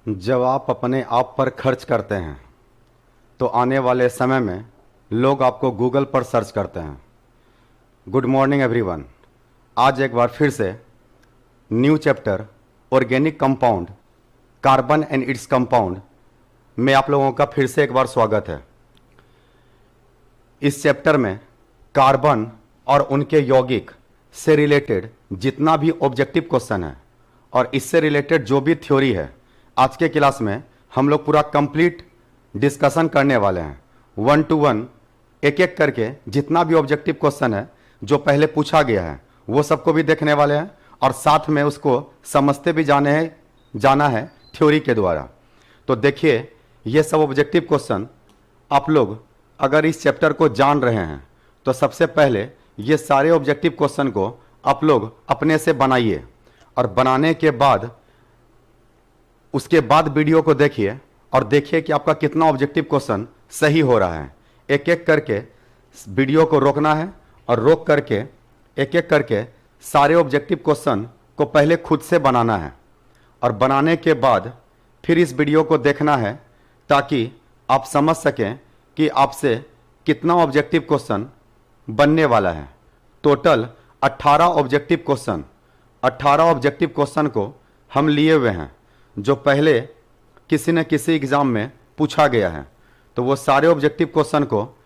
जब आप अपने आप पर खर्च करते हैं तो आने वाले समय में लोग आपको गूगल पर सर्च करते हैं। Good morning everyone. आज एक बार फिर से new chapter organic compound carbon and its compound में आप लोगों का फिर से एक बार स्वागत है। इस चैप्टर में कार्बन और उनके यौगिक से रिलेटेड जितना भी ऑब्जेक्टिव क्वेश्चन है और इससे रिलेटेड जो भी थ्योरी है, आज के क्लास में हम लोग पूरा कंप्लीट डिस्कशन करने वाले हैं। 1 to 1 एक एक करके जितना भी ऑब्जेक्टिव क्वेश्चन है जो पहले पूछा गया है वो सबको भी देखने वाले हैं और साथ में उसको समझते भी जाना है थ्योरी के द्वारा। तो देखिए, ये सब ऑब्जेक्टिव क्वेश्चन आप लोग अगर इस चैप्टर को जान रहे हैं तो सबसे पहले ये सारे ऑब्जेक्टिव क्वेश्चन को आप लोग अपने से बनाइए और बनाने के बाद उसके बाद वीडियो को देखिए और देखिए कि आपका कितना ऑब्जेक्टिव क्वेश्चन सही हो रहा है। एक एक करके वीडियो को रोकना है और रोक करके एक एक करके सारे ऑब्जेक्टिव क्वेश्चन को पहले खुद से बनाना है और बनाने के बाद फिर इस वीडियो को देखना है ताकि आप समझ सकें कि आपसे कितना ऑब्जेक्टिव क्वेश्चन बनने वाला है। Total 18 objective question 18 objective question को हम लिए हुए हैं जो पहले किसी न किसी एग्ज़ाम में पूछा गया है। तो वो सारे ऑब्जेक्टिव क्वेश्चन को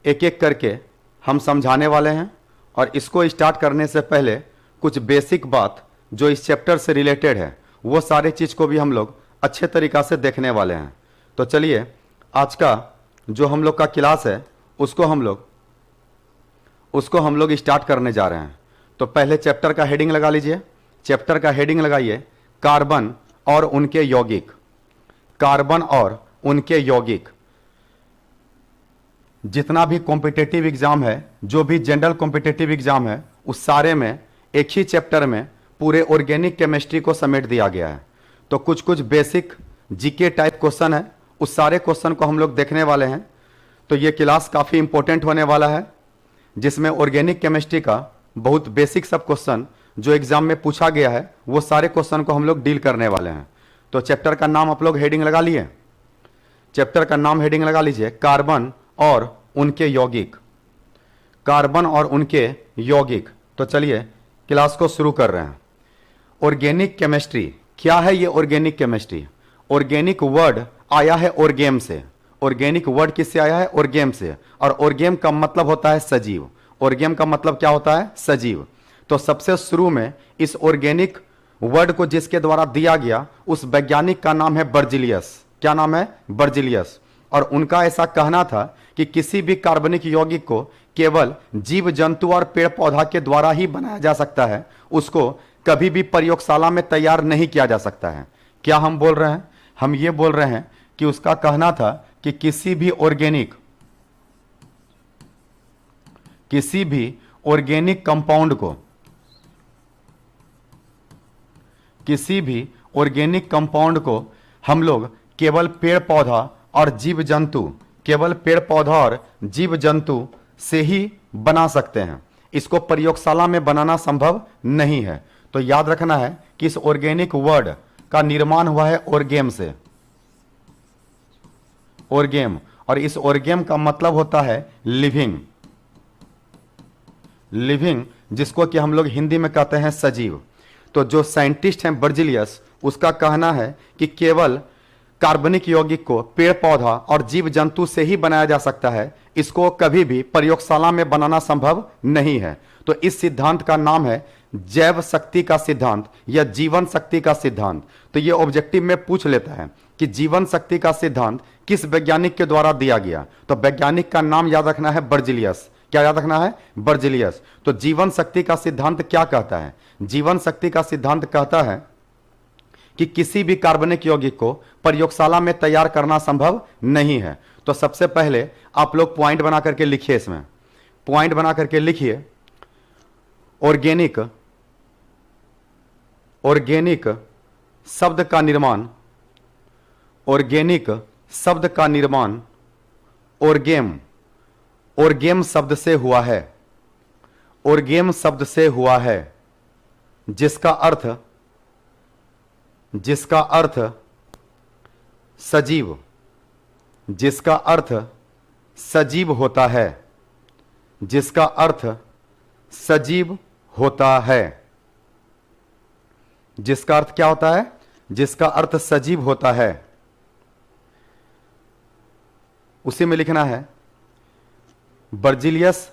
एक एक करके हम समझाने वाले हैं और इसको स्टार्ट करने से पहले कुछ बेसिक बात जो इस चैप्टर से रिलेटेड है वो सारे चीज़ को भी हम लोग अच्छे तरीक़ा से देखने वाले हैं। तो चलिए, आज का जो हम लोग का क्लास है उसको हम लोग स्टार्ट करने जा रहे हैं। तो पहले चैप्टर का हेडिंग लगा लीजिए। चैप्टर का हेडिंग लगाइए कार्बन और उनके यौगिक। कार्बन और उनके यौगिक। जितना भी कॉम्पिटिटिव एग्जाम है, जो भी जनरल कॉम्पिटिटिव एग्जाम है, उस सारे में एक ही चैप्टर में पूरे ऑर्गेनिक केमिस्ट्री को समेट दिया गया है। तो कुछ कुछ बेसिक जीके टाइप क्वेश्चन है, उस सारे क्वेश्चन को हम लोग देखने वाले हैं। तो ये क्लास काफ़ी इंपॉर्टेंट होने वाला है जिसमें ऑर्गेनिक केमिस्ट्री का बहुत बेसिक सब क्वेश्चन जो एग्जाम में पूछा गया है वो सारे क्वेश्चन को हम लोग डील करने वाले हैं। तो चैप्टर का नाम आप लोग हेडिंग लगा लिए। चैप्टर का नाम हेडिंग लगा लीजिए कार्बन और उनके यौगिक। कार्बन और उनके यौगिक। तो चलिए क्लास को शुरू कर रहे हैं। ऑर्गेनिक केमिस्ट्री क्या है? ये ऑर्गेनिक केमिस्ट्री, ऑर्गेनिक वर्ड आया है ऑर्गेम से। ऑर्गेनिक वर्ड किससे आया है? ऑर्गेम से। और ऑर्गेम का मतलब होता है सजीव। ऑर्गेम का मतलब क्या होता है? सजीव। तो सबसे शुरू में इस ऑर्गेनिक वर्ड को जिसके द्वारा दिया गया उस वैज्ञानिक का नाम है बर्जिलियस। क्या नाम है? बर्जिलियस। और उनका ऐसा कहना था कि किसी भी कार्बनिक यौगिक को केवल जीव जंतु और पेड़ पौधा के द्वारा ही बनाया जा सकता है, उसको कभी भी प्रयोगशाला में तैयार नहीं किया जा सकता है। क्या हम बोल रहे हैं? हम ये बोल रहे हैं कि उसका कहना था कि किसी भी ऑर्गेनिक कंपाउंड को, किसी भी ऑर्गेनिक कंपाउंड को हम लोग केवल पेड़ पौधा और जीव जंतु, केवल पेड़ पौधा और जीव जंतु से ही बना सकते हैं। इसको प्रयोगशाला में बनाना संभव नहीं है। तो याद रखना है कि इस ऑर्गेनिक वर्ड का निर्माण हुआ है ऑर्गेम से। ऑर्गेम, और इस ऑर्गेम का मतलब होता है लिविंग। लिविंग जिसको कि हम लोग हिंदी में कहते हैं सजीव। तो जो साइंटिस्ट हैं बर्जिलियस, उसका कहना है कि केवल कार्बनिक यौगिक को पेड़ पौधा और जीव जंतु से ही बनाया जा सकता है, इसको कभी भी प्रयोगशाला में बनाना संभव नहीं है। तो इस सिद्धांत का नाम है जैव शक्ति का सिद्धांत या जीवन शक्ति का सिद्धांत। तो ये ऑब्जेक्टिव में पूछ लेता है कि जीवन शक्ति का सिद्धांत किस वैज्ञानिक के द्वारा दिया गया। तो वैज्ञानिक का नाम याद रखना है बर्जिलियस। क्या याद रखना है? बर्जिलियस। तो जीवन शक्ति का सिद्धांत क्या कहता है? जीवन शक्ति का सिद्धांत कहता है कि किसी भी कार्बनिक यौगिक को प्रयोगशाला में तैयार करना संभव नहीं है। तो सबसे पहले आप लोग पॉइंट बना करके लिखिए। इसमें पॉइंट बना करके लिखिए ऑर्गेनिक, ऑर्गेनिक शब्द का निर्माण, ऑर्गेनिक शब्द का निर्माण ऑर्गेम, ऑर्गेम शब्द से हुआ है। ऑर्गेम शब्द से हुआ है जिसका अर्थ सजीव, जिसका अर्थ सजीव होता है, जिसका अर्थ सजीव होता है, जिसका अर्थ क्या होता है? जिसका अर्थ सजीव होता है। उसी में लिखना है बर्जिलियस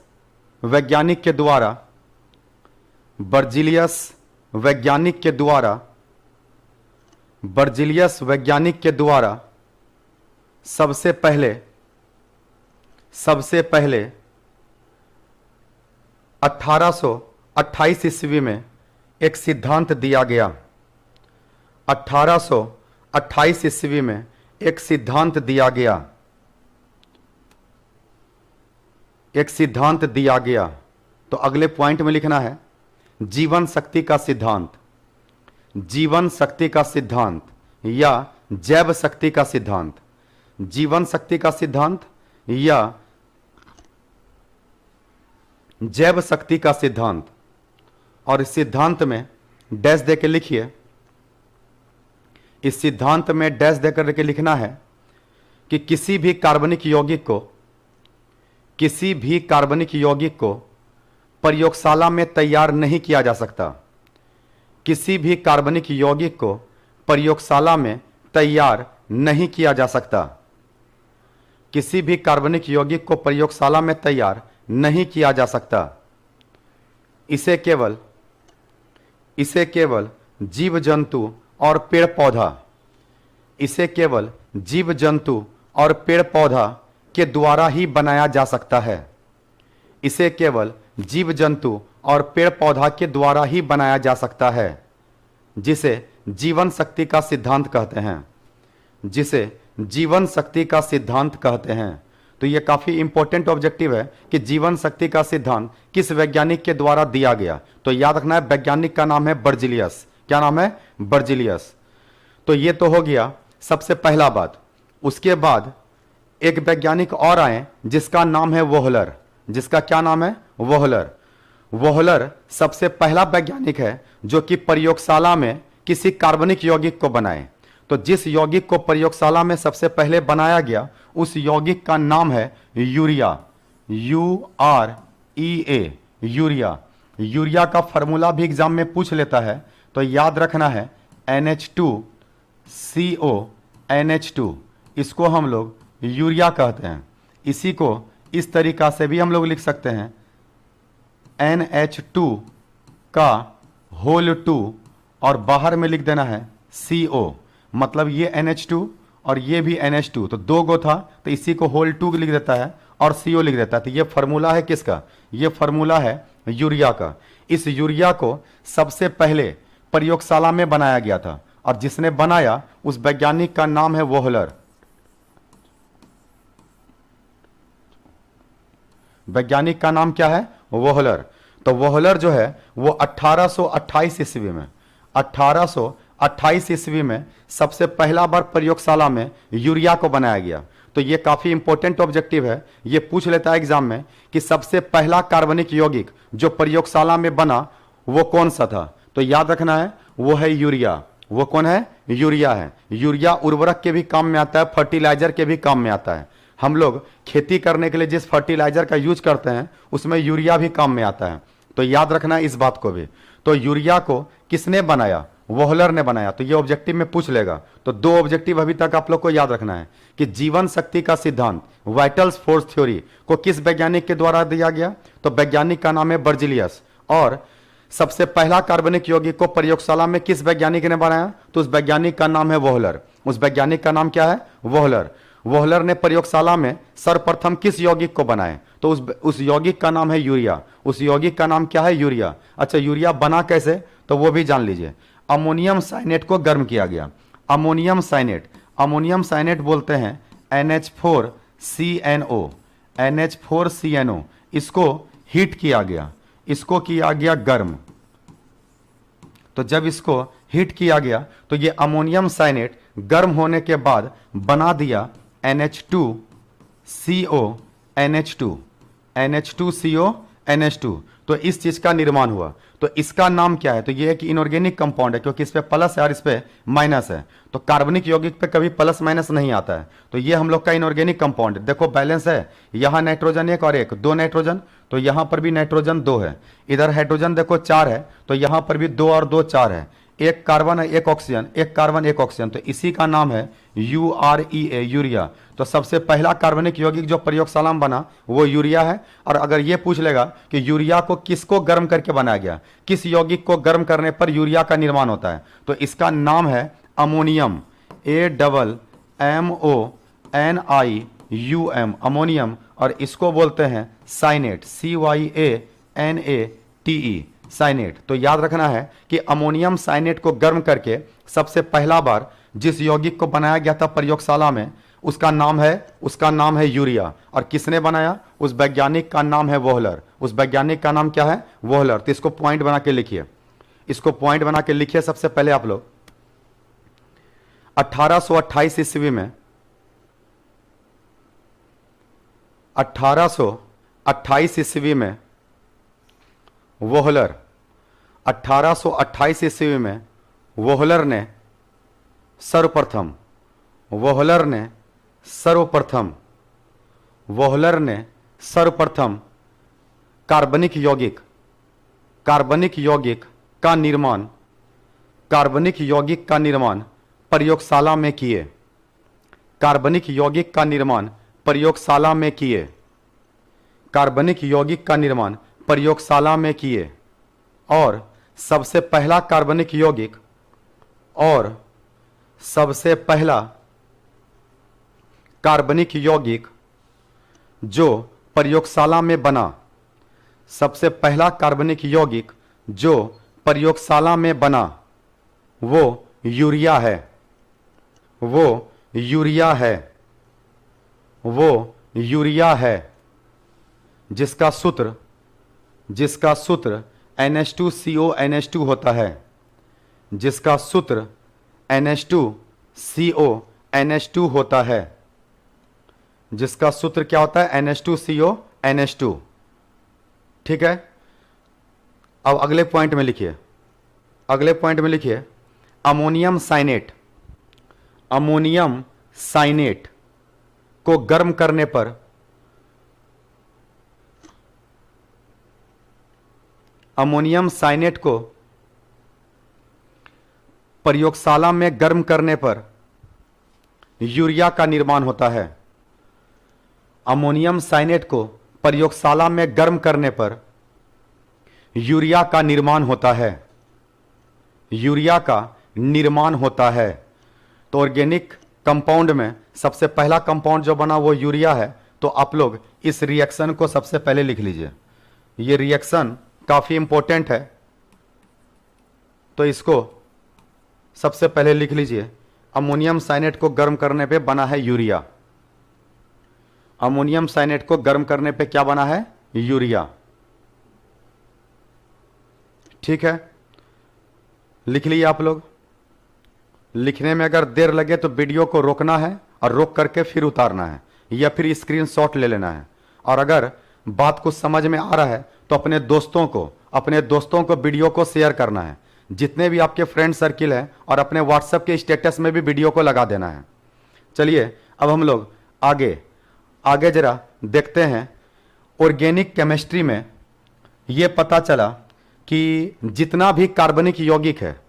वैज्ञानिक के द्वारा, बर्जिलियस वैज्ञानिक के द्वारा, बर्जिलियस वैज्ञानिक के द्वारा सबसे पहले 1828 ईस्वी में एक सिद्धांत दिया गया। 1828 ईस्वी में एक सिद्धांत दिया गया, एक सिद्धांत दिया गया। तो अगले पॉइंट में लिखना है जीवन शक्ति का सिद्धांत, जीवन शक्ति का सिद्धांत या जैव शक्ति का सिद्धांत, जीवन शक्ति का सिद्धांत या जैव शक्ति का सिद्धांत। और इस सिद्धांत में डैश देकर लिखिए, इस सिद्धांत में डैश देकर के लिखना है कि किसी भी कार्बनिक यौगिक को, किसी भी कार्बनिक यौगिक को प्रयोगशाला में तैयार नहीं किया जा सकता, किसी भी कार्बनिक यौगिक को प्रयोगशाला में तैयार नहीं किया जा सकता, किसी भी कार्बनिक यौगिक को प्रयोगशाला में तैयार नहीं किया जा सकता। इसे केवल जीव जंतु और पेड़ पौधा, इसे केवल जीव जंतु और पेड़ पौधा के द्वारा ही बनाया जा सकता है, इसे केवल जीव जंतु और पेड़ पौधा के द्वारा ही बनाया जा सकता है, जिसे जीवन शक्ति का सिद्धांत कहते हैं, जिसे जीवन शक्ति का सिद्धांत कहते हैं। तो यह काफी इंपॉर्टेंट ऑब्जेक्टिव है कि जीवन शक्ति का सिद्धांत किस वैज्ञानिक के द्वारा दिया गया। तो याद रखना है वैज्ञानिक का नाम है बर्जिलियस। क्या नाम है? बर्जिलियस। तो ये तो हो गया सबसे पहला बात। उसके बाद एक वैज्ञानिक और आए जिसका नाम है वोहलर। जिसका क्या नाम है? वोहलर। वोहलर सबसे पहला वैज्ञानिक है जो कि प्रयोगशाला में किसी कार्बनिक यौगिक को बनाए। तो जिस यौगिक को प्रयोगशाला में सबसे पहले बनाया गया उस यौगिक का नाम है यूरिया, UREA, यूरिया। यूरिया का फॉर्मूला भी एग्जाम में पूछ लेता है, तो याद रखना है NH2CO NH2, इसको हम लोग यूरिया कहते हैं। इसी को इस तरीका से भी हम लोग लिख सकते हैं NH2 का होल 2 और बाहर में लिख देना है CO, मतलब ये NH2 और ये भी NH2, तो दो गो था तो इसी को होल 2 लिख देता है और CO लिख देता है। तो ये फार्मूला है किसका? ये फार्मूला है यूरिया का। इस यूरिया को सबसे पहले प्रयोगशाला में बनाया गया था और जिसने बनाया उस वैज्ञानिक का नाम है वोहलर। वैज्ञानिक का नाम क्या है? वोहलर। तो वोहलर जो है वो 1828 ईस्वी में 1828 ईस्वी में सबसे पहला बार प्रयोगशाला में यूरिया को बनाया गया। तो ये काफी इंपॉर्टेंट ऑब्जेक्टिव है, ये पूछ लेता है एग्जाम में कि सबसे पहला कार्बनिक यौगिक जो प्रयोगशाला में बना वो कौन सा था। तो याद रखना है वो है यूरिया। वो कौन है? यूरिया है। यूरिया उर्वरक के भी काम में आता है, फर्टिलाइजर के भी काम में आता है। हम लोग खेती करने के लिए जिस फर्टिलाइजर का यूज करते हैं उसमें यूरिया भी काम में आता है। तो याद रखना है इस बात को भी। तो यूरिया को किसने बनाया? वोहलर ने बनाया। तो ये ऑब्जेक्टिव में पूछ लेगा। तो दो ऑब्जेक्टिव अभी तक आप लोग को याद रखना है कि जीवन शक्ति का सिद्धांत, वाइटल्स फोर्स थ्योरी, को किस वैज्ञानिक के द्वारा दिया गया? तो वैज्ञानिक का नाम है बर्जिलियस। और सबसे पहला कार्बनिक यौगिक को प्रयोगशाला में किस वैज्ञानिक ने बनाया? तो उस वैज्ञानिक का नाम है वोहलर। उस वैज्ञानिक का नाम क्या है? वोहलर। वोहलर ने प्रयोगशाला में सर्वप्रथम किस यौगिक को बनाए? तो उस यौगिक का नाम है यूरिया। उस यौगिक का नाम क्या है? यूरिया। अच्छा, यूरिया बना कैसे? तो वो भी जान लीजिए। अमोनियम साइनेट को गर्म किया गया। अमोनियम साइनेट, अमोनियम साइनेट बोलते हैं NH4CNO, NH4CNO। इसको हीट किया गया, इसको किया गया गर्म। तो जब इसको हीट किया गया तो ये अमोनियम साइनेट गर्म होने के बाद बना दिया NH2CO NH2, NH2CO NH2, तो इस चीज का निर्माण हुआ। तो इसका नाम क्या है? तो ये एक इनऑर्गेनिक कंपाउंड है, क्योंकि इस पे प्लस है और इस पे माइनस है। तो कार्बनिक यौगिक पे कभी प्लस माइनस नहीं आता है। तो ये हम लोग का इनऑर्गेनिक कंपाउंड है। देखो बैलेंस है, यहाँ नाइट्रोजन एक और एक, दो नाइट्रोजन, तो यहाँ पर भी नाइट्रोजन दो है। इधर हाइड्रोजन देखो चार है, तो यहाँ पर भी दो और दो चार है। एक कार्बन है, एक ऑक्सीजन, एक कार्बन एक ऑक्सीजन, तो इसी का नाम है UREA, यूरिया। तो सबसे पहला कार्बनिक यौगिक जो प्रयोगशाला में बना वो यूरिया है। और अगर ये पूछ लेगा कि यूरिया को किसको गर्म करके बनाया गया, किस यौगिक को गर्म करने पर यूरिया का निर्माण होता है, तो इसका नाम है अमोनियम, AMMONIUM, अमोनियम। और इसको बोलते हैं साइनेट, CYANATE, साइनेट। तो याद रखना है कि अमोनियम साइनेट को गर्म करके सबसे पहला बार जिस यौगिक को बनाया गया था प्रयोगशाला में, उसका नाम है यूरिया। और किसने बनाया? उस वैज्ञानिक का नाम है वोहलर। उस वैज्ञानिक का नाम क्या है? वोहलर। तो इसको पॉइंट बना के लिखिए, इसको पॉइंट बना के लिखिए। सबसे पहले आप लोग 1828 ईस्वी में, 1828 ईस्वी में वोहलर, 1828 ईस्वी में वोहलर ने सर्वप्रथम कार्बनिक यौगिक का निर्माण प्रयोगशाला में किए। कार्बनिक यौगिक का निर्माण प्रयोगशाला में किए। और सबसे पहला कार्बनिक यौगिक जो प्रयोगशाला में बना, वो यूरिया है, जिसका सूत्र NH2CO NH2 होता है। जिसका सूत्र NH2CO NH2 होता है। जिसका सूत्र क्या होता है? NH2CO NH2। ठीक है। अब अगले पॉइंट में लिखिए, अमोनियम साइनेट को गर्म करने पर, अमोनियम साइनेट को प्रयोगशाला में गर्म करने पर यूरिया का निर्माण होता है। अमोनियम साइनेट को प्रयोगशाला में गर्म करने पर यूरिया का निर्माण होता है। तो ऑर्गेनिक कंपाउंड में सबसे पहला कंपाउंड जो बना वो यूरिया है। तो आप लोग इस रिएक्शन को सबसे पहले लिख लीजिए। ये रिएक्शन काफी इंपॉर्टेंट है, तो इसको सबसे पहले लिख लीजिए। अमोनियम साइनेट को गर्म करने पे बना है यूरिया। अमोनियम साइनेट को गर्म करने पे क्या बना है? यूरिया। ठीक है, लिख लिए आप लोग। लिखने में अगर देर लगे तो वीडियो को रोकना है और रोक करके फिर उतारना है, या फिर स्क्रीनशॉट ले लेना है। और अगर बात कुछ समझ में आ रहा है तो अपने दोस्तों को वीडियो को शेयर करना है। जितने भी आपके फ्रेंड सर्किल हैं, और अपने व्हाट्सएप के स्टेटस में भी वीडियो को लगा देना है। चलिए अब हम लोग आगे जरा देखते हैं। ऑर्गेनिक केमिस्ट्री में ये पता चला कि जितना भी कार्बनिक यौगिक है,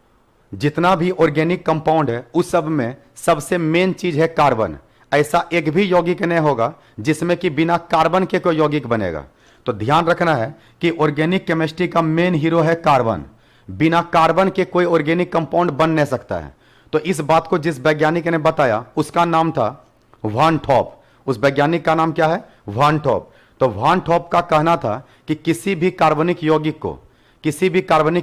जितना भी ऑर्गेनिक कंपाउंड है, उस सब में सबसे मेन चीज है कार्बन। ऐसा एक भी यौगिक नहीं होगा जिसमें कि बिना कार्बन के कोई यौगिक बनेगा। तो ध्यान रखना है कि ऑर्गेनिक केमिस्ट्री का मेन हीरो है कार्बन। बिना कार्बन के कोई ऑर्गेनिक कंपाउंड बन नहीं सकता है। तो इस बात को जिस वैज्ञानिक ने बताया उसका नाम था वान टॉप। उस वैज्ञानिक का नाम क्या है? वान टॉप। तो वान टॉप का कहना था कि किसी भी कार्बनिक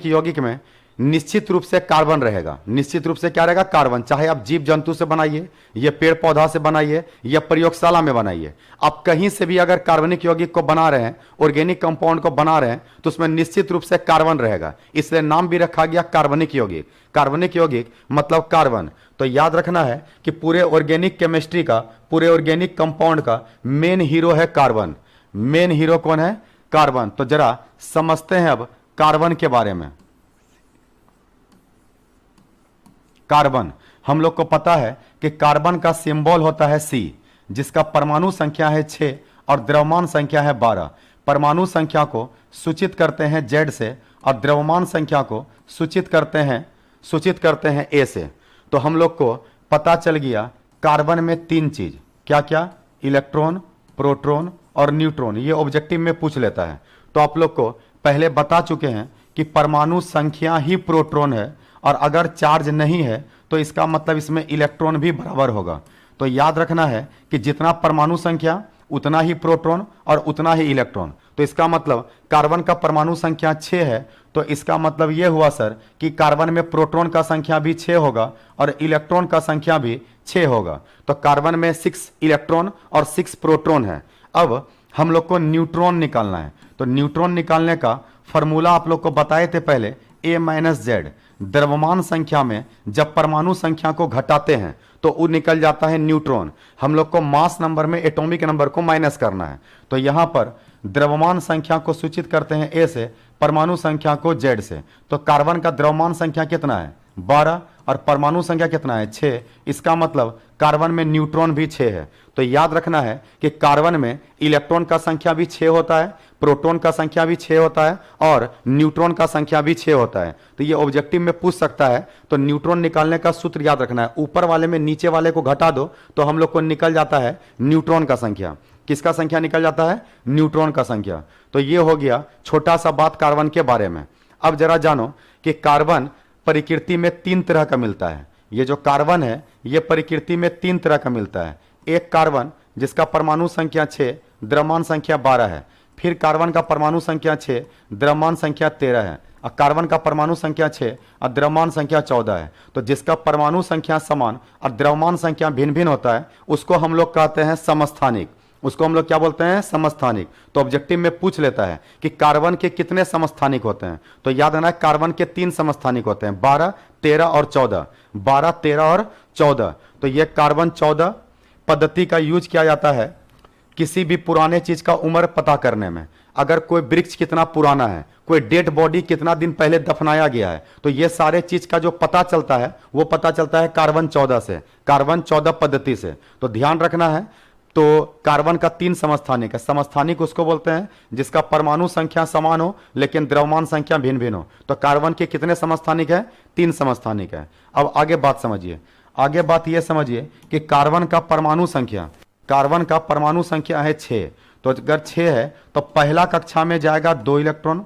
यौगिक में निश्चित रूप से कार्बन रहेगा। निश्चित रूप से क्या रहेगा? कार्बन। चाहे आप जीव जंतु से बनाइए, या पेड़ पौधा से बनाइए, या प्रयोगशाला में बनाइए, आप कहीं से भी अगर कार्बनिक यौगिक को बना रहे हैं, ऑर्गेनिक कंपाउंड को बना रहे हैं, तो उसमें निश्चित रूप से कार्बन रहेगा। इसलिए नाम भी रखा गया कार्बनिक यौगिक। कार्बनिक यौगिक मतलब कार्बन। तो याद रखना है कि पूरे ऑर्गेनिक केमिस्ट्री का, पूरे ऑर्गेनिक कंपाउंड का मेन हीरो है कार्बन। मेन हीरो कौन है? कार्बन। तो जरा समझते हैं अब कार्बन के बारे में। कार्बन, हम लोग को पता है कि कार्बन का सिंबल होता है C, जिसका परमाणु संख्या है 6 और द्रव्यमान संख्या है 12। परमाणु संख्या को सूचित करते हैं Z से और द्रव्यमान संख्या को सूचित करते हैं A से। तो हम लोग को पता चल गया कार्बन में 3 चीज, क्या क्या? इलेक्ट्रॉन, प्रोटॉन और न्यूट्रॉन। ये ऑब्जेक्टिव में पूछ लेता है। तो आप लोग को पहले बता चुके हैं कि परमाणु संख्या ही प्रोटॉन है, और अगर चार्ज नहीं है तो इसका मतलब इसमें इलेक्ट्रॉन भी बराबर होगा। तो याद रखना है कि जितना परमाणु संख्या उतना ही प्रोटॉन और उतना ही इलेक्ट्रॉन। तो इसका मतलब कार्बन का परमाणु संख्या 6 है, तो इसका मतलब यह हुआ सर कि कार्बन में प्रोटॉन का संख्या भी 6 होगा और इलेक्ट्रॉन का संख्या भी 6 होगा। तो कार्बन में 6 इलेक्ट्रॉन और 6 प्रोटॉन है। अब हम लोग को न्यूट्रॉन निकालना है। तो न्यूट्रॉन निकालने का फॉर्मूला आप लोग को बताए थे पहले, A-Z। द्रव्यमान संख्या में जब परमाणु संख्या को घटाते हैं तो वो निकल जाता है न्यूट्रॉन। हम लोग को मास नंबर में एटॉमिक नंबर को माइनस करना है। तो यहां पर द्रव्यमान संख्या को सूचित करते हैं A से, परमाणु संख्या को Z से। तो कार्बन का द्रव्यमान संख्या कितना है? 12 और परमाणु संख्या कितना है? 6। इसका मतलब कार्बन में न्यूट्रॉन भी 6 है। तो याद रखना है कि कार्बन में इलेक्ट्रॉन का संख्या भी 6 होता है, प्रोटॉन का संख्या भी 6 होता है और न्यूट्रॉन का संख्या भी 6 होता है। तो ये ऑब्जेक्टिव में पूछ सकता है। तो न्यूट्रॉन निकालने का सूत्र याद रखना है, ऊपर वाले में नीचे वाले को घटा दो तो हम लोग को निकल जाता है न्यूट्रॉन का संख्या। किसका संख्या निकल जाता है? न्यूट्रॉन का संख्या। तो ये हो गया छोटा सा बात कार्बन के बारे में। अब जरा जानो कि कार्बन प्रकृति में 3 तरह का मिलता है। ये जो कार्बन है ये प्रकृति में 3 तरह का मिलता है। एक कार्बन जिसका परमाणु संख्या 6, द्रव्यमान संख्या 12 है। फिर कार्बन का परमाणु संख्या 6, द्रव्यमान संख्या 13 है। और कार्बन का परमाणु संख्या 6 और द्रव्यमान संख्या 14 है। तो जिसका परमाणु संख्या समान और द्रव्यमान संख्या भिन्न भिन्न होता है उसको हम लोग कहते हैं समस्थानिक। उसको हम लोग क्या बोलते हैं? समस्थानिक। तो ऑब्जेक्टिव में पूछ लेता है कि कार्बन के कितने समस्थानिक होते हैं। तो याद रखना है कार्बन के 3 समस्थानिक होते हैं, 12, 13 और 14। 12, 13 और 14। तो ये कार्बन 14 पद्धति का यूज किया जाता है किसी भी पुराने चीज का उम्र पता करने में। अगर कोई वृक्ष कितना पुराना है, कोई डेड बॉडी कितना दिन पहले दफनाया गया है, तो ये सारे चीज का जो पता चलता है वो पता चलता है कार्बन 14 से, कार्बन 14 पद्धति से। तो ध्यान रखना है। तो कार्बन का 3 समस्थानिक है। समस्थानिक उसको बोलते हैं जिसका परमाणु संख्या समान हो लेकिन द्रव्यमान संख्या भिन्न भिन्न हो। तो कार्बन के कितने समस्थानिक है? 3 समस्थानिक है। अब आगे बात समझिए। आगे बात यह समझिए कि कार्बन का परमाणु संख्या है 6। तो अगर 6 है तो पहला कक्षा में जाएगा 2 इलेक्ट्रॉन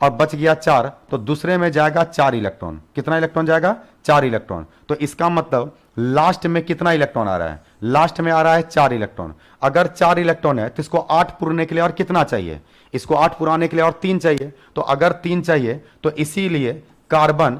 और बच गया 4, तो दूसरे में जाएगा 4 इलेक्ट्रॉन। कितना इलेक्ट्रॉन जाएगा? 4 इलेक्ट्रॉन। तो इसका मतलब लास्ट में कितना इलेक्ट्रॉन आ रहा है? लास्ट में आ रहा है 4 इलेक्ट्रॉन। अगर 4 इलेक्ट्रॉन है तो इसको 8 पुराने के लिए और कितना चाहिए? इसको 8 पुराने के लिए और 3 चाहिए। तो अगर 3 चाहिए तो इसीलिए कार्बन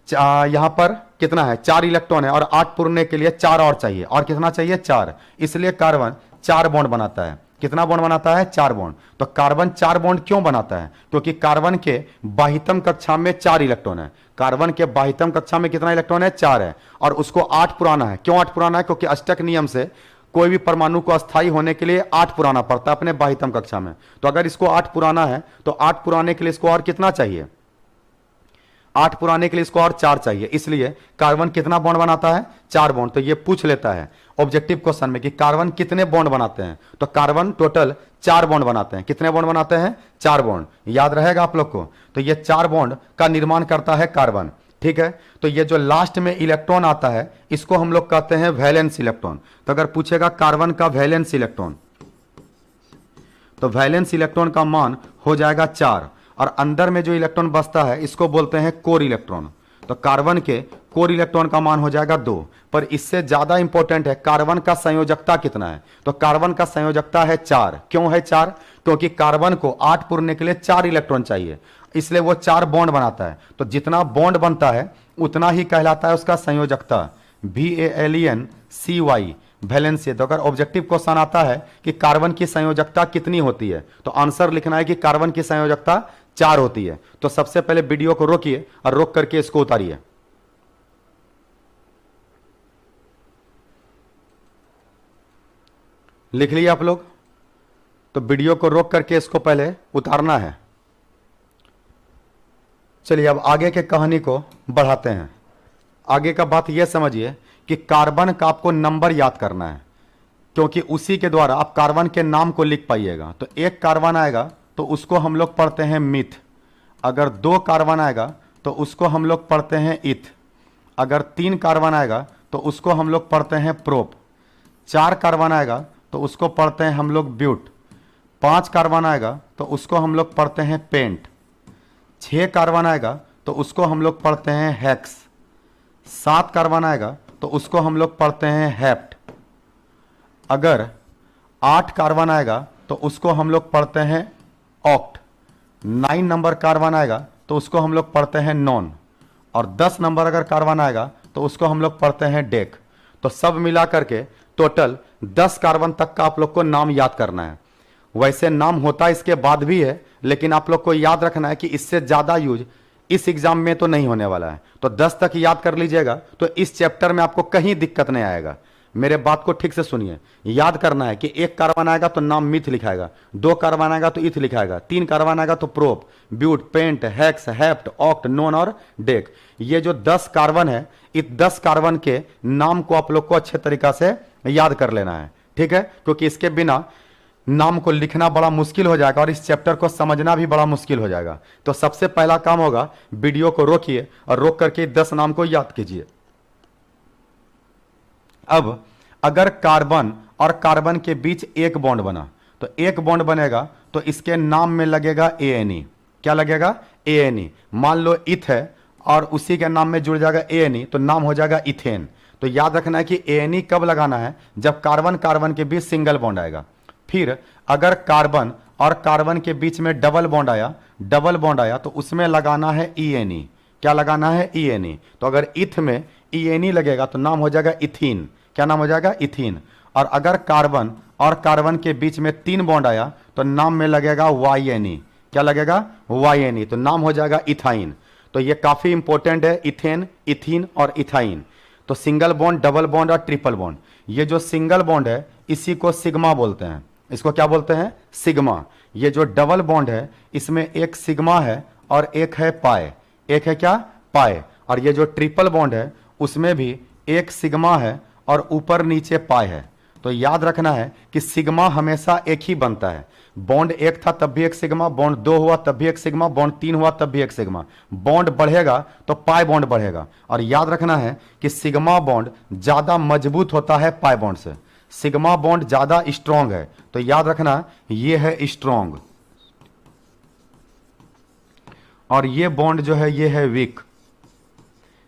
यहां पर कितना है? 4 इलेक्ट्रॉन है और 8 पुरने के लिए 4 और चाहिए। और कितना चाहिए? 4। इसलिए कार्बन 4 बॉन्ड बनाता है। कितना बॉन्ड बनाता है? 4 बॉन्ड। तो कार्बन 4 बॉन्ड क्यों बनाता है? क्योंकि कार्बन के बाह्यतम कक्षा में 4 इलेक्ट्रॉन है। कार्बन के बाह्यतम कक्षा में कितना इलेक्ट्रॉन है? 4 है। और उसको 8 पुराना है। क्यों 8 पुराना है? क्योंकि अष्टक नियम से कोई भी परमाणु को अस्थायी होने के लिए 8 पुराना पड़ता है अपने बाह्यतम कक्षा में। तो अगर इसको 8 पुराना है तो 8 पुराने के लिए इसको और कितना चाहिए? 8 पुराने के लिए इसको और 4 चाहिए। इसलिए कार्बन कितना बॉन्ड बनाता है? 4 बॉन्ड। तो ये पूछ लेता है ऑब्जेक्टिव क्वेश्चन में कि कार्बन कितने बॉन्ड बनाते हैं। तो कार्बन टोटल 4 बॉन्ड बनाते हैं। कितने बॉन्ड बनाते हैं? 4 बॉन्ड। याद रहेगा आप लोग को। तो ये 4 बॉन्ड का निर्माण करता है कार्बन। ठीक है। तो ये जो लास्ट में इलेक्ट्रॉन आता है इसको हम लोग कहते हैं वैलेंस इलेक्ट्रॉन। तो अगर पूछेगा कार्बन का वैलेंस इलेक्ट्रॉन, तो वैलेंस इलेक्ट्रॉन का मान हो जाएगा 4 और अंदर में जो इलेक्ट्रॉन बचता है इसको बोलते हैं कोर इलेक्ट्रॉन। तो कार्बन के कोर इलेक्ट्रॉन का मान हो जाएगा 2। पर इससे ज्यादा इंपॉर्टेंट है कार्बन का संयोजकता कितना है। तो कार्बन का संयोजकता है 4। क्यों है 4? क्योंकि कार्बन को 8 पुरने के लिए 4 इलेक्ट्रॉन चाहिए, इसलिए वो 4 बॉन्ड बनाता है। तो जितना बॉन्ड बनता है उतना ही कहलाता है उसका संयोजकता। VALENCY, valency. तो अगर ऑब्जेक्टिव क्वेश्चन आता है कि कार्बन की संयोजकता कितनी होती है तो आंसर लिखना है कि कार्बन की संयोजकता 4 होती है। तो सबसे पहले वीडियो को रोकिए और रोक करके इसको उतारिए। लिख लिया आप लोग? तो वीडियो को रोक करके इसको पहले उतारना है। चलिए अब आगे के कहानी को बढ़ाते हैं। आगे का बात यह समझिए कि कार्बन का आपको नंबर याद करना है, क्योंकि उसी के द्वारा आप कार्बन के नाम को लिख पाइएगा। तो एक कार्बन आएगा तो उसको हम लोग पढ़ते हैं मिथ। अगर 2 कार्बन आएगा तो उसको हम लोग पढ़ते हैं इथ। अगर 3 कार्बन आएगा तो उसको हम लोग पढ़ते हैं प्रोप। 4 कार्बन आएगा तो उसको पढ़ते हैं हम लोग ब्यूट। 5 कार्बन आएगा तो उसको हम लोग पढ़ते हैं पेंट। 6 कार्बन आएगा तो उसको हम लोग पढ़ते हैं हेक्स। 7 कार्बन आएगा तो उसको हम लोग पढ़ते हैं हेप्ट। अगर 8 कार्बन आएगा तो उसको हम लोग पढ़ते हैं ऑक्ट। 9 नंबर कार्बन आएगा तो उसको हम लोग पढ़ते हैं नॉन। और 10 नंबर अगर कार्बन आएगा तो उसको हम लोग पढ़ते हैं डेक। तो सब मिला करके टोटल 10 कार्बन तक का आप लोग को नाम याद करना है। वैसे नाम होता इसके बाद भी है, लेकिन आप लोग को याद रखना है कि इससे ज़्यादा यूज इस एग्जाम में तो नहीं होने वाला है। तो 10 तक याद कर लीजिएगा तो इस चैप्टर में आपको कहीं दिक्कत नहीं आएगा। मेरे बात को ठीक से सुनिए। याद करना है कि 1 कार्बन आएगा तो नाम मिथ लिखाएगा, 2 कार्बन आएगा तो इथ लिखाएगा, 3 कार्बन आएगा तो prop, but, pent, hex, hept, oct, non और डेक। ये जो 10 कार्बन है, इस 10 कार्बन के नाम को आप लोग को अच्छे तरीका से याद कर लेना है, ठीक है? क्योंकि इसके बिना नाम को लिखना बड़ा मुश्किल हो जाएगा और इस चैप्टर को समझना भी बड़ा मुश्किल हो जाएगा। तो सबसे पहला काम होगा, वीडियो को रोकिए और रोक करके 10 नाम को याद कीजिए। अब अगर कार्बन और कार्बन के बीच एक बॉन्ड बना, तो एक बॉन्ड बनेगा तो इसके नाम में लगेगा ANE। क्या लगेगा? ANE। मान लो इथ है और उसी के नाम में जुड़ जाएगा ANE, तो नाम हो जाएगा इथेन। तो याद रखना है कि ANE कब लगाना है? जब कार्बन कार्बन के बीच सिंगल बॉन्ड आएगा। फिर अगर कार्बन और कार्बन के बीच में डबल बॉन्ड आया तो उसमें लगाना है ENE। क्या लगाना है? ENE। तो अगर इथ में ENE लगेगा तो नाम हो जाएगा इथीन। क्या नाम हो जाएगा? इथीन। और अगर कार्बन और कार्बन के बीच में 3 बॉन्ड आया तो नाम में लगेगा YNE। क्या लगेगा? YNE। तो नाम हो जाएगा इथाइन। तो ये काफी इंपॉर्टेंट है, इथेन, इथीन और इथाइन। तो सिंगल बॉन्ड, डबल बॉन्ड और ट्रिपल बॉन्ड। ये जो सिंगल बॉन्ड है इसी को सिग्मा बोलते हैं। इसको क्या बोलते हैं? सिग्मा। ये जो डबल बॉन्ड है इसमें एक सिग्मा है और एक है पाए। एक है क्या? पाए। और ये जो ट्रिपल बॉन्ड है उसमें भी एक सिग्मा है और ऊपर नीचे पाए है। तो याद रखना है कि सिग्मा हमेशा एक ही बनता है। बॉन्ड 1 था तब भी एक सिग्मा, बॉन्ड 2 हुआ तब भी एक सिग्मा, बॉन्ड 3 हुआ तब भी एक सिग्मा। बॉन्ड बढ़ेगा तो पाई बॉन्ड बढ़ेगा। और याद रखना है कि सिग्मा बॉन्ड ज्यादा मजबूत होता है पाई बॉन्ड से। सिग्मा बॉन्ड ज्यादा स्ट्रॉन्ग है। तो याद रखना ये है स्ट्रॉन्ग और ये बॉन्ड जो है ये है वीक।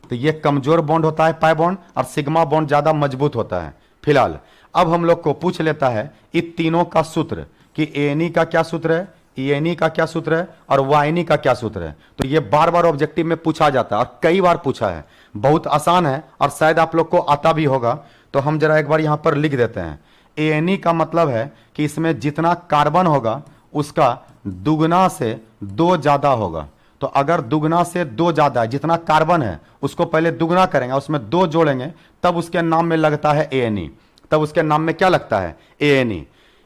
तो ये कमजोर बॉन्ड होता है पाई बॉन्ड और सिग्मा बॉन्ड ज्यादा मजबूत होता है। फिलहाल अब हम लोग को पूछ लेता है इन तीनों का सूत्र कि ANE का क्या सूत्र है, ENE का क्या सूत्र है और YNE का क्या सूत्र है। तो ये बार बार ऑब्जेक्टिव में पूछा जाता है और कई बार पूछा है। बहुत आसान है और शायद आप लोग को आता भी होगा। तो हम जरा एक बार यहां पर लिख देते हैं। ANE का मतलब है कि इसमें जितना कार्बन होगा उसका दुगना से 2 ज्यादा होगा। तो अगर दुगना से 2 ज्यादा है, जितना कार्बन है उसको पहले दुगना करेंगे, उसमें 2 जोड़ेंगे, तब उसके नाम में लगता है ANE। तब उसके नाम में क्या लगता है? ANE।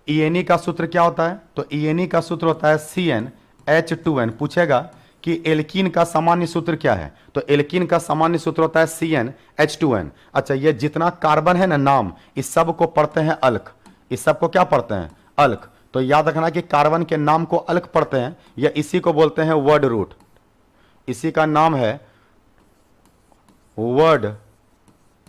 ENE का सूत्र क्या होता है? तो ENE का सूत्र होता है CnH2n। पूछेगा कि एल्कीन का सामान्य सूत्र क्या है? तो एल्कीन का सामान्य सूत्र होता है CnH2n। अच्छा, ये जितना कार्बन है ना नाम, इस सब को पढ़ते हैं अल्क। इस सब को क्या पढ़ते हैं? अल्क। तो याद रखना कि कार्बन के नाम को अल्क पढ़ते हैं या इसी को बोलते हैं वर्ड रूट। इसी का नाम है वर्ड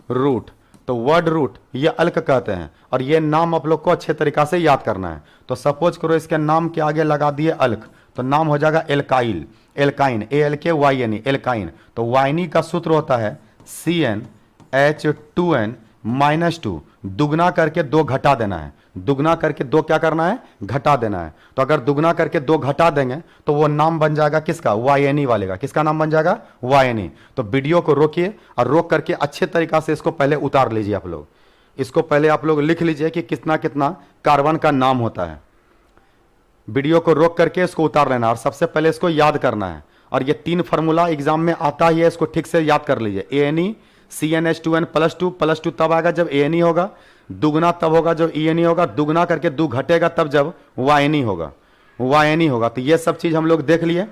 रूट। तो वर्ड रूट ये अल्क कहते हैं और ये नाम आप लोग को अच्छे तरीका से याद करना है। तो सपोज करो इसके नाम के आगे लगा दिए अल्क, तो नाम हो जाएगा एल्काइल, एल्काइन, ALKYNE, एल्काइन। तो YNE का सूत्र होता है CnH2n -2। दुगना करके 2 घटा देना है। दुगना करके 2 क्या करना है? घटा देना है। तो अगर दुगना करके 2 घटा देंगे तो वो नाम बन जाएगा किसका? YNE वाले का। किसका नाम बन जाएगा? YNE। तो वीडियो को रोकिए और रोक करके अच्छे तरीका से इसको पहले उतार लीजिए। आप लोग इसको पहले आप लोग लिख लीजिए कि कितना कितना कार्बन का नाम होता है। वीडियो को रोक करके इसको उतार लेना और सबसे पहले इसको याद करना है। और ये 3 फार्मूला एग्जाम में आता ही है, इसको ठीक से याद कर लीजिए। ANE CnH2n +2 तब आएगा जब ANE होगा। दुगना तब होगा जब ENE होगा, दुगना करके दो घटेगा तब जब YNE होगा, YNE होगा। तो ये सब चीज हम लोग देख लिए।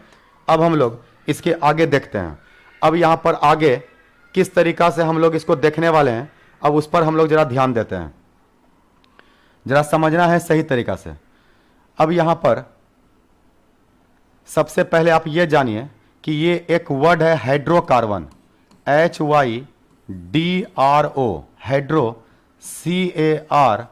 अब हम लोग इसके आगे देखते हैं। अब यहां पर आगे किस तरीका से हम लोग इसको देखने वाले हैं, अब उस पर हम लोग जरा ध्यान देते हैं, जरा समझना है सही तरीका से। अब यहां पर सबसे पहले आप ये जानिए कि ये एक वर्ड है hydrocarbon, HYDRO, hydro, CARBON,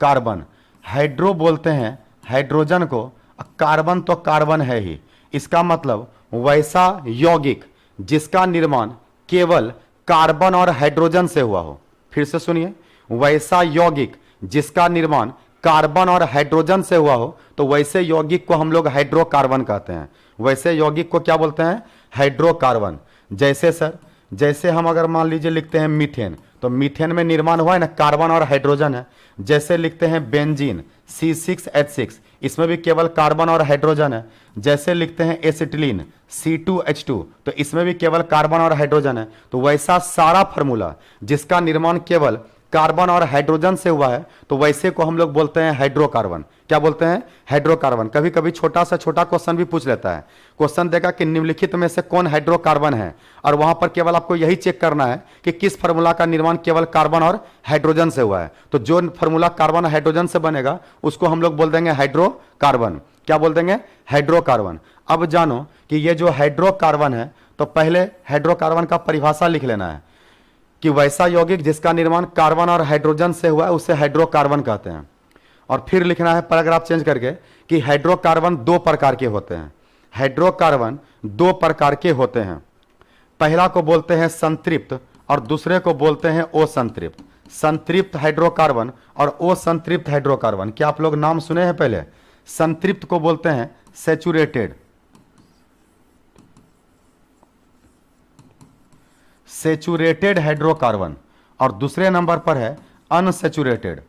carbon. Hydro बोलते हैं हाइड्रोजन को, कार्बन तो कार्बन है ही। इसका मतलब वैसा यौगिक जिसका निर्माण केवल कार्बन और हाइड्रोजन से हुआ हो। फिर से सुनिए, वैसा यौगिक जिसका निर्माण कार्बन और हाइड्रोजन से हुआ हो, तो वैसे यौगिक को हम लोग हाइड्रोकार्बन कहते हैं। वैसे यौगिक को क्या बोलते हैं? हाइड्रोकार्बन। जैसे सर, जैसे हम अगर मान लीजिए लिखते हैं मीथेन, तो मीथेन में निर्माण हुआ है ना, कार्बन और हाइड्रोजन है। जैसे लिखते हैं बेंजीन, C6H6, इसमें भी केवल कार्बन और हाइड्रोजन है। जैसे लिखते हैं एसिटिलीन, C2H2, तो इसमें भी केवल कार्बन और हाइड्रोजन है। तो वैसा सारा फॉर्मूला जिसका निर्माण केवल कार्बन और हाइड्रोजन से हुआ है, तो वैसे को हम लोग बोलते हैं हाइड्रोकार्बन। क्या बोलते हैं? हाइड्रोकार्बन। कभी कभी छोटा से छोटा क्वेश्चन भी पूछ लेता है। क्वेश्चन देगा कि निम्नलिखित में से कौन हाइड्रोकार्बन है, और वहां पर केवल आपको यही चेक करना है कि किस फार्मूला का निर्माण केवल कार्बन और हाइड्रोजन से हुआ है। तो जो फार्मूला कार्बन और हाइड्रोजन से बनेगा उसको हम लोग बोल देंगे हाइड्रोकार्बन। क्या बोल देंगे? हाइड्रोकार्बन। अब जानो कि ये जो हाइड्रोकार्बन है, तो पहले हाइड्रोकार्बन का परिभाषा लिख लेना है कि वैसा यौगिक जिसका निर्माण कार्बन और हाइड्रोजन से हुआ है उसे हाइड्रोकार्बन कहते हैं। और फिर लिखना है पैराग्राफ चेंज करके कि हाइड्रोकार्बन दो प्रकार के होते हैं। हाइड्रोकार्बन दो प्रकार के होते हैं। पहला को बोलते हैं संतृप्त और दूसरे को बोलते हैं असंतृप्त। संतृप्त हाइड्रोकार्बन और असंतृप्त हाइड्रोकार्बन, क्या आप लोग नाम सुने हैं पहले? संतृप्त को बोलते हैं सैचुरेटेड, सैचुरेटेड हाइड्रोकार्बन, और दूसरे नंबर पर है अनसैचुरेटेड,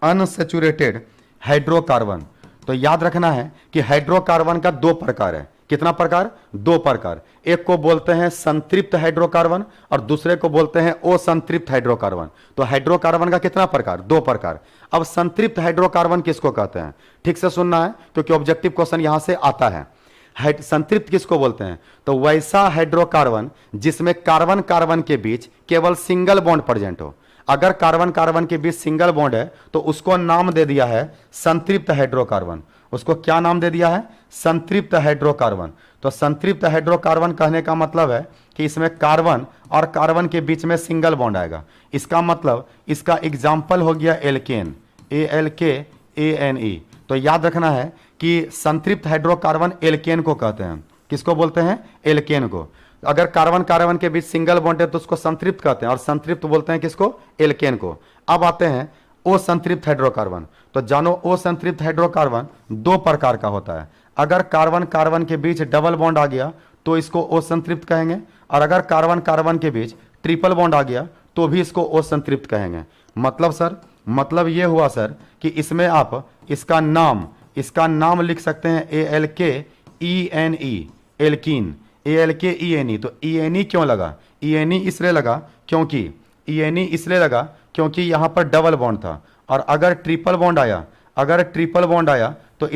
अनसैचुरेटेड हाइड्रोकार्बन। तो याद रखना है कि हाइड्रोकार्बन का दो प्रकार है। कितना प्रकार? दो प्रकार। एक को बोलते हैं संतृप्त हाइड्रोकार्बन और दूसरे को बोलते हैं असंतृप्त हाइड्रोकार्बन। तो हाइड्रोकार्बन का कितना प्रकार? दो प्रकार। अब संतृप्त हाइड्रोकार्बन किसको कहते हैं? ठीक से सुनना है क्योंकि ऑब्जेक्टिव क्वेश्चन यहां से आता है। संतृप्त किसको बोलते हैं? तो वैसा हाइड्रोकार्बन जिसमें कार्बन कार्बन के बीच केवल सिंगल बॉन्ड प्रेजेंट हो। अगर कार्बन कार्बन के बीच सिंगल बॉन्ड है तो उसको नाम दे दिया है संतृप्त हाइड्रोकार्बन। उसको क्या नाम दे दिया है? संतृप्त हाइड्रोकार्बन। तो संतृप्त हाइड्रोकार्बन कहने का मतलब है कि इसमें कार्बन और कार्बन के बीच में सिंगल बॉन्ड आएगा। इसका मतलब इसका एग्जाम्पल हो गया एल्केन, ALKANE। तो याद रखना है कि संतृप्त हाइड्रोकार्बन एल्केन को कहते हैं। किसको बोलते हैं? एल्केन को। अगर कार्बन कार्बन के बीच सिंगल बॉन्ड है तो उसको संतृप्त कहते हैं, और संतृप्त बोलते हैं किसको? एल्केन को। अब आते हैं असंतृप्त हाइड्रोकार्बन। तो जानो असंतृप्त हाइड्रोकार्बन दो प्रकार का होता है। अगर कार्बन कार्बन के बीच डबल बॉन्ड आ गया तो इसको असंतृप्त कहेंगे, और अगर कार्बन कार्बन के बीच ट्रिपल बॉन्ड आ गया तो भी इसको असंतृप्त कहेंगे। मतलब सर, मतलब ये हुआ सर कि इसमें आप इसका नाम लिख सकते हैं ALKENE, एल्कीन, ALKENE। तो ENE क्यों लगा? ENE इसलिए लगा क्योंकि यहां पर डबल बॉन्ड था। और अगर ट्रिपल बॉन्ड आया तो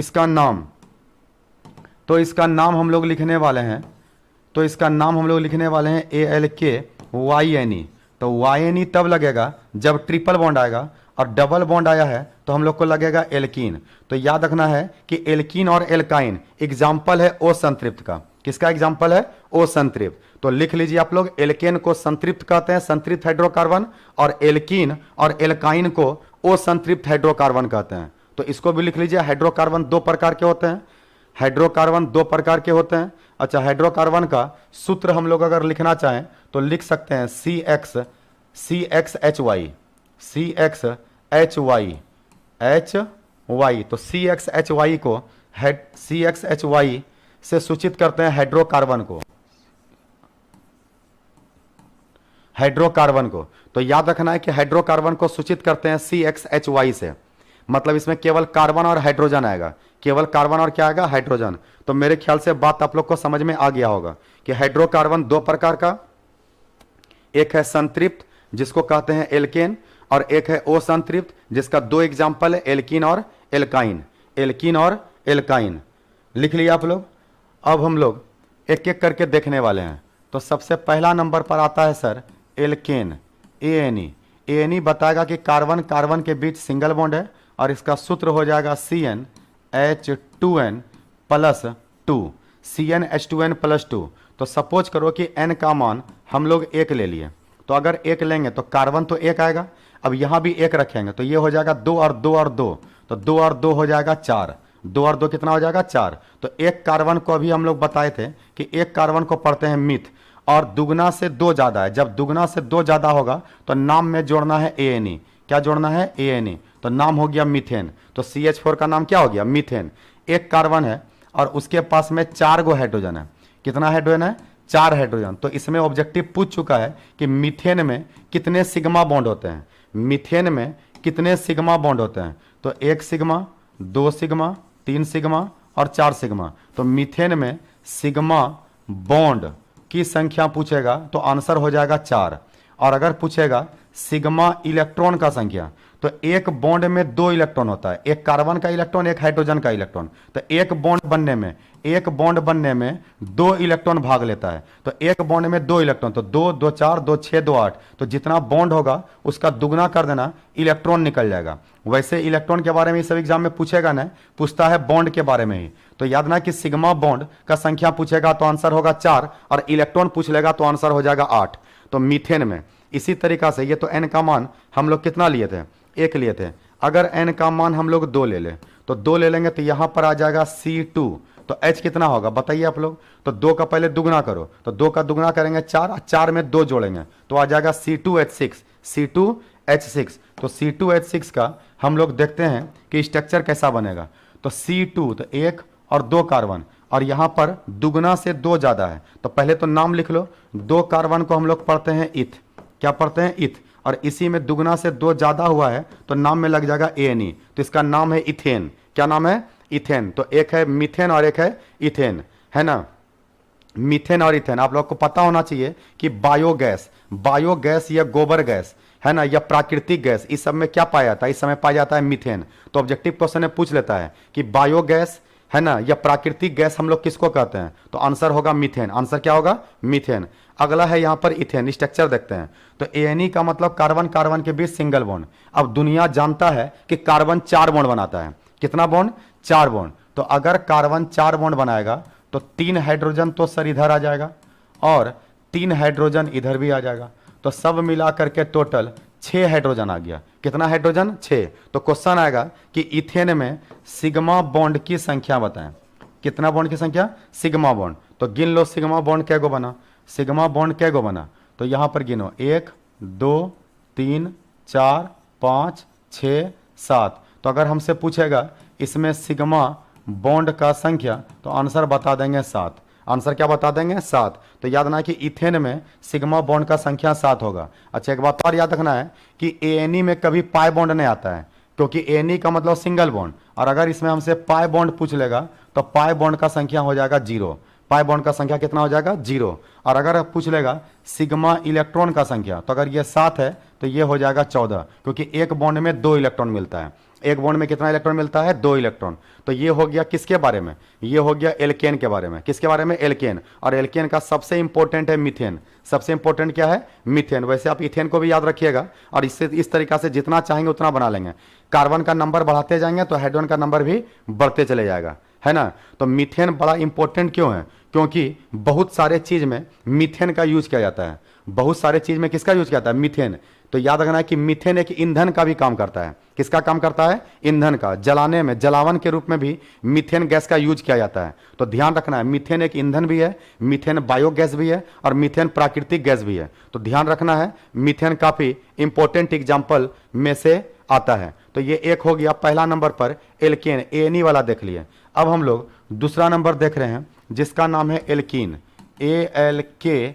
इसका नाम हम लोग लिखने वाले हैं, ALKYNE। तो YNE तब लगेगा जब ट्रिपल बॉन्ड आएगा, और डबल बॉन्ड आया है तो हम लोग को लगेगा एल्कीन। तो याद रखना है कि एल्कीन और एल्काइन एग्जाम्पल है असंतृप्त का। किसका एग्जाम्पल है? असंतृप्त। तो लिख लीजिए आप लोग, एल्केन को संतृप्त कहते हैं, संतृप्त हाइड्रोकार्बन, और एल्कीन और एल्काइन को असंतृप्त हाइड्रोकार्बन कहते हैं। तो इसको भी लिख लीजिए, हाइड्रोकार्बन दो प्रकार के होते हैं। हाइड्रोकार्बन दो प्रकार के होते हैं। अच्छा, हाइड्रोकार्बन का सूत्र हम लोग अगर लिखना चाहें तो लिख सकते हैं CXHY। तो CXHY को CXHY से सूचित करते हैं हाइड्रोकार्बन को। तो याद रखना है कि हाइड्रोकार्बन को सूचित करते हैं CXHY से। मतलब इसमें केवल कार्बन और हाइड्रोजन आएगा, केवल कार्बन और क्या आएगा? हाइड्रोजन। तो मेरे ख्याल से बात आप लोग को समझ में आ गया होगा कि हाइड्रोकार्बन दो प्रकार का, एक है संतृप्त जिसको कहते हैं एल्केन, और एक है असंतृप्त जिसका दो एग्जाम्पल है, एल्कीन और एल्काइन। एल्कीन और एल्काइन लिख लिया आप लोग। अब हम लोग एक एक करके देखने वाले हैं। तो सबसे पहला नंबर पर आता है सर एल्केन, एएनई। एएनई बताएगा कि कार्बन कार्बन के बीच सिंगल बॉन्ड है और इसका सूत्र हो जाएगा CnH2n प्लस 2, CnH2n प्लस 2। तो सपोज करो कि n का मान हम लोग 1 ले लिए, तो अगर 1 लेंगे तो कार्बन तो 1 आएगा। अब यहाँ भी 1 रखेंगे तो ये हो जाएगा 2 और 2 और 2, तो 2 और 2 हो जाएगा 4, 2 और 2 कितना हो जाएगा 4। तो एक कार्बन को अभी हम लोग बताए थे कि एक कार्बन को पढ़ते हैं मिथ, और दुगना से 2 ज़्यादा है। जब दुगना से 2 ज़्यादा होगा तो नाम में जोड़ना है एएनई। क्या जोड़ना है? एएनई। तो नाम हो गया मीथेन। तो CH4 का नाम क्या हो गया? मीथेन। एक कार्बन है और उसके पास में 4 गो हाइड्रोजन है। कितना हाइड्रोजन है? 4 हाइड्रोजन। तो इसमें ऑब्जेक्टिव पूछ चुका है कि मीथेन में कितने सिग्मा बॉन्ड होते हैं। मीथेन में कितने सिग्मा बॉन्ड होते हैं? तो 1 सिग्मा, 2 सिग्मा, 3 सिग्मा और 4 सिग्मा। तो मीथेन में सिग्मा बॉन्ड की संख्या पूछेगा तो आंसर हो जाएगा 4। और अगर पूछेगा सिग्मा इलेक्ट्रॉन का संख्या, तो एक बॉन्ड में 2 इलेक्ट्रॉन होता है, एक कार्बन का इलेक्ट्रॉन, एक हाइड्रोजन का इलेक्ट्रॉन। तो एक बॉन्ड बनने में 2 इलेक्ट्रॉन भाग लेता है। तो एक बॉन्ड में 2 इलेक्ट्रॉन, तो 2 2 4 2 6 2 8। तो जितना बॉन्ड होगा उसका दुगना कर देना, इलेक्ट्रॉन निकल जाएगा। वैसे इलेक्ट्रॉन के बारे में इस एग्जाम में पूछेगा ना, पूछता है बॉन्ड के बारे में ही। तो याद ना कि सिग्मा बॉन्ड का संख्या पूछेगा तो आंसर होगा 4, और इलेक्ट्रॉन पूछ लेगा तो आंसर हो जाएगा 8। तो मीथेन में इसी तरीका से, ये तो n का मान हम लोग कितना लिए थे? 1 लिए थे। अगर n का मान हम लोग 2 ले ले, तो 2 ले लेंगे तो यहां पर आ जाएगा C2। तो H कितना होगा बताइए आप लोग? तो 2 का पहले दुगना करो, तो 2 का दुगना करेंगे 4, और 4 में 2 जोड़ेंगे तो आ जाएगा C2H6। C2H6। तो C2H6 का हम लोग देखते हैं कि स्ट्रक्चर कैसा बनेगा। तो C2 तो 1 और 2 कार्बन, और यहाँ पर दुगना से 2 ज़्यादा है। तो पहले तो नाम लिख लो। 2 कार्बन को हम लोग पढ़ते हैं इथ। क्या पढ़ते हैं? इथ। और इसी में दुगना से 2 ज़्यादा हुआ है तो नाम में लग जाएगा एएनई। तो इसका नाम है इथेन। क्या नाम है? इथेन। तो एक है मीथेन और एक है इथेन, है ना। मीथेन और इथेन आप लोग को पता होना चाहिए कि बायोगैस या गोबर गैस, है ना, या प्राकृतिक गैस, इस सब में क्या पाया जाता है? इस समय पाया जाता है मीथेन। तो ऑब्जेक्टिव क्वेश्चन में पूछ लेता है कि बायोगैस, है ना, या प्राकृतिक गैस हम लोग किसको कहते हैं? तो आंसर होगा मीथेन। आंसर क्या होगा? मीथेन। अगला है यहाँ पर इथेन। स्ट्रक्चर देखते हैं। तो एएनई का मतलब कार्बन कार्बन के बीच सिंगल बॉन्ड। अब दुनिया जानता है कि कार्बन 4 बॉन्ड बनाता है। कितना बॉन्ड? 4 बॉन्ड। तो अगर कार्बन 4 बॉन्ड बनाएगा तो 3 हाइड्रोजन तो सर इधर आ जाएगा और 3 हाइड्रोजन इधर भी आ जाएगा। तो सब मिला करके टोटल 6 हाइड्रोजन आ गया। कितना हाइड्रोजन? 6। तो क्वेश्चन आएगा कि इथेन में सिग्मा बॉन्ड की संख्या बताएं। कितना बॉन्ड की संख्या? Sigma bond. तो गिन लो सिग्मा बॉन्ड कैगो बना? सिग्मा बॉन्ड कैगो बना? तो यहां पर गिनो 1 2 3 4 5 6 7। तो अगर हमसे पूछेगा इसमें सिग्मा बॉन्ड का संख्या, तो आंसर बता देंगे 7। आंसर क्या बता देंगे? 7। तो याद रखना कि इथेन में सिग्मा बॉन्ड का संख्या 7 होगा। अच्छा, एक बात और याद रखना है कि एएनई में कभी पाई बॉन्ड नहीं आता है, क्योंकि एएनई का मतलब सिंगल बॉन्ड। और अगर इसमें हमसे पाई बॉन्ड पूछ लेगा तो पाई बॉन्ड का संख्या हो जाएगा 0। पाई बॉन्ड का संख्या कितना हो जाएगा? 0। और अगर पूछ लेगा सिग्मा इलेक्ट्रॉन का संख्या, तो अगर ये 7 है तो ये हो जाएगा 14, क्योंकि एक बॉन्ड में 2 इलेक्ट्रॉन मिलता है। एक बॉन्ड में कितना इलेक्ट्रॉन मिलता है? 2 इलेक्ट्रॉन। तो ये हो गया किसके बारे में? ये हो गया एल्केन के बारे में। किसके बारे में? एल्केन। और एल्केन का सबसे इंपॉर्टेंट है मीथेन। सबसे इंपॉर्टेंट क्या है? मीथेन। वैसे आप इथेन को भी याद रखिएगा, और इससे इस तरीका से जितना चाहेंगे उतना बना लेंगे। कार्बन का नंबर बढ़ाते जाएंगे तो हाइड्रोजन का नंबर भी बढ़ते चले जाएगा, है ना। तो मीथेन बड़ा इंपॉर्टेंट क्यों है? क्योंकि बहुत सारे चीज में मीथेन का यूज किया जाता है। बहुत सारे चीज में किसका यूज किया जाता है? मीथेन। तो याद रखना है कि मीथेन एक ईंधन का भी काम करता है। किसका काम करता है? ईंधन का। जलाने में, जलावन के रूप में भी मीथेन गैस का यूज किया जाता है। तो ध्यान रखना है, मीथेन एक ईंधन भी है, मीथेन बायोगैस भी है, और मीथेन प्राकृतिक गैस भी है। तो ध्यान रखना है, मीथेन काफी इंपॉर्टेंट एग्जाम्पल में से आता है। तो ये एक हो गया। पहला नंबर पर एल्केन, एएनई वाला देख लिए। अब हम लोग दूसरा नंबर देख रहे हैं जिसका नाम है एल्कीन, ALKENE,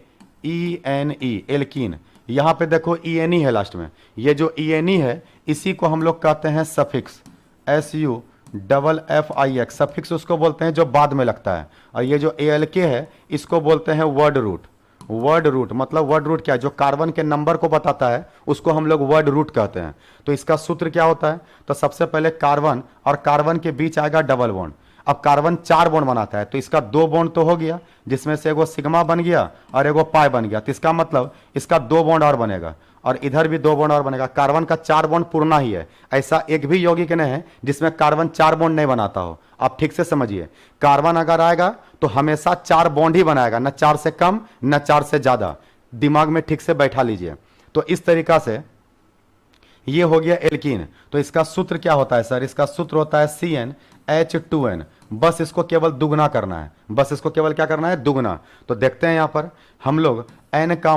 एल्कीन। यहां पे देखो ENE है लास्ट में। ये जो ENE है इसी को हम लोग कहते हैं सफिक्स, SUFFIX। सफिक्स उसको बोलते हैं जो बाद में लगता है। और ये जो ALK है इसको बोलते हैं वर्ड रूट। वर्ड रूट, मतलब वर्ड रूट क्या है, जो कार्बन के नंबर को बताता है उसको हम लोग वर्ड रूट कहते हैं। तो इसका सूत्र क्या होता है, तो सबसे पहले कार्बन और कार्बन के बीच आएगा डबल बॉन्ड। अब कार्बन 4 बॉन्ड बनाता है, तो इसका 2 बॉन्ड तो हो गया, जिसमें से एगो सिग्मा बन गया और एगो पाई बन गया, तो इसका मतलब इसका 2 बॉन्ड और बनेगा और इधर भी 2 बॉन्ड और बनेगा। कार्बन का 4 बॉन्ड पूर्णा ही है, ऐसा एक भी यौगिक नहीं है जिसमें कार्बन 4 बॉन्ड नहीं बनाता हो। आप ठीक से समझिए, कार्बन अगर आएगा तो हमेशा 4 बॉन्ड ही बनाएगा, न 4 से कम न 4 से ज्यादा। दिमाग में ठीक से बैठा लीजिए। तो इस तरीका से ये हो गया एल्कीन। तो इसका सूत्र क्या होता है सर, इसका सूत्र होता है CnH2n। बस इसको केवल दुगना करना है, बस इसको केवल क्या करना है, दुगना। तो देखते हैं यहां पर हम लोग n का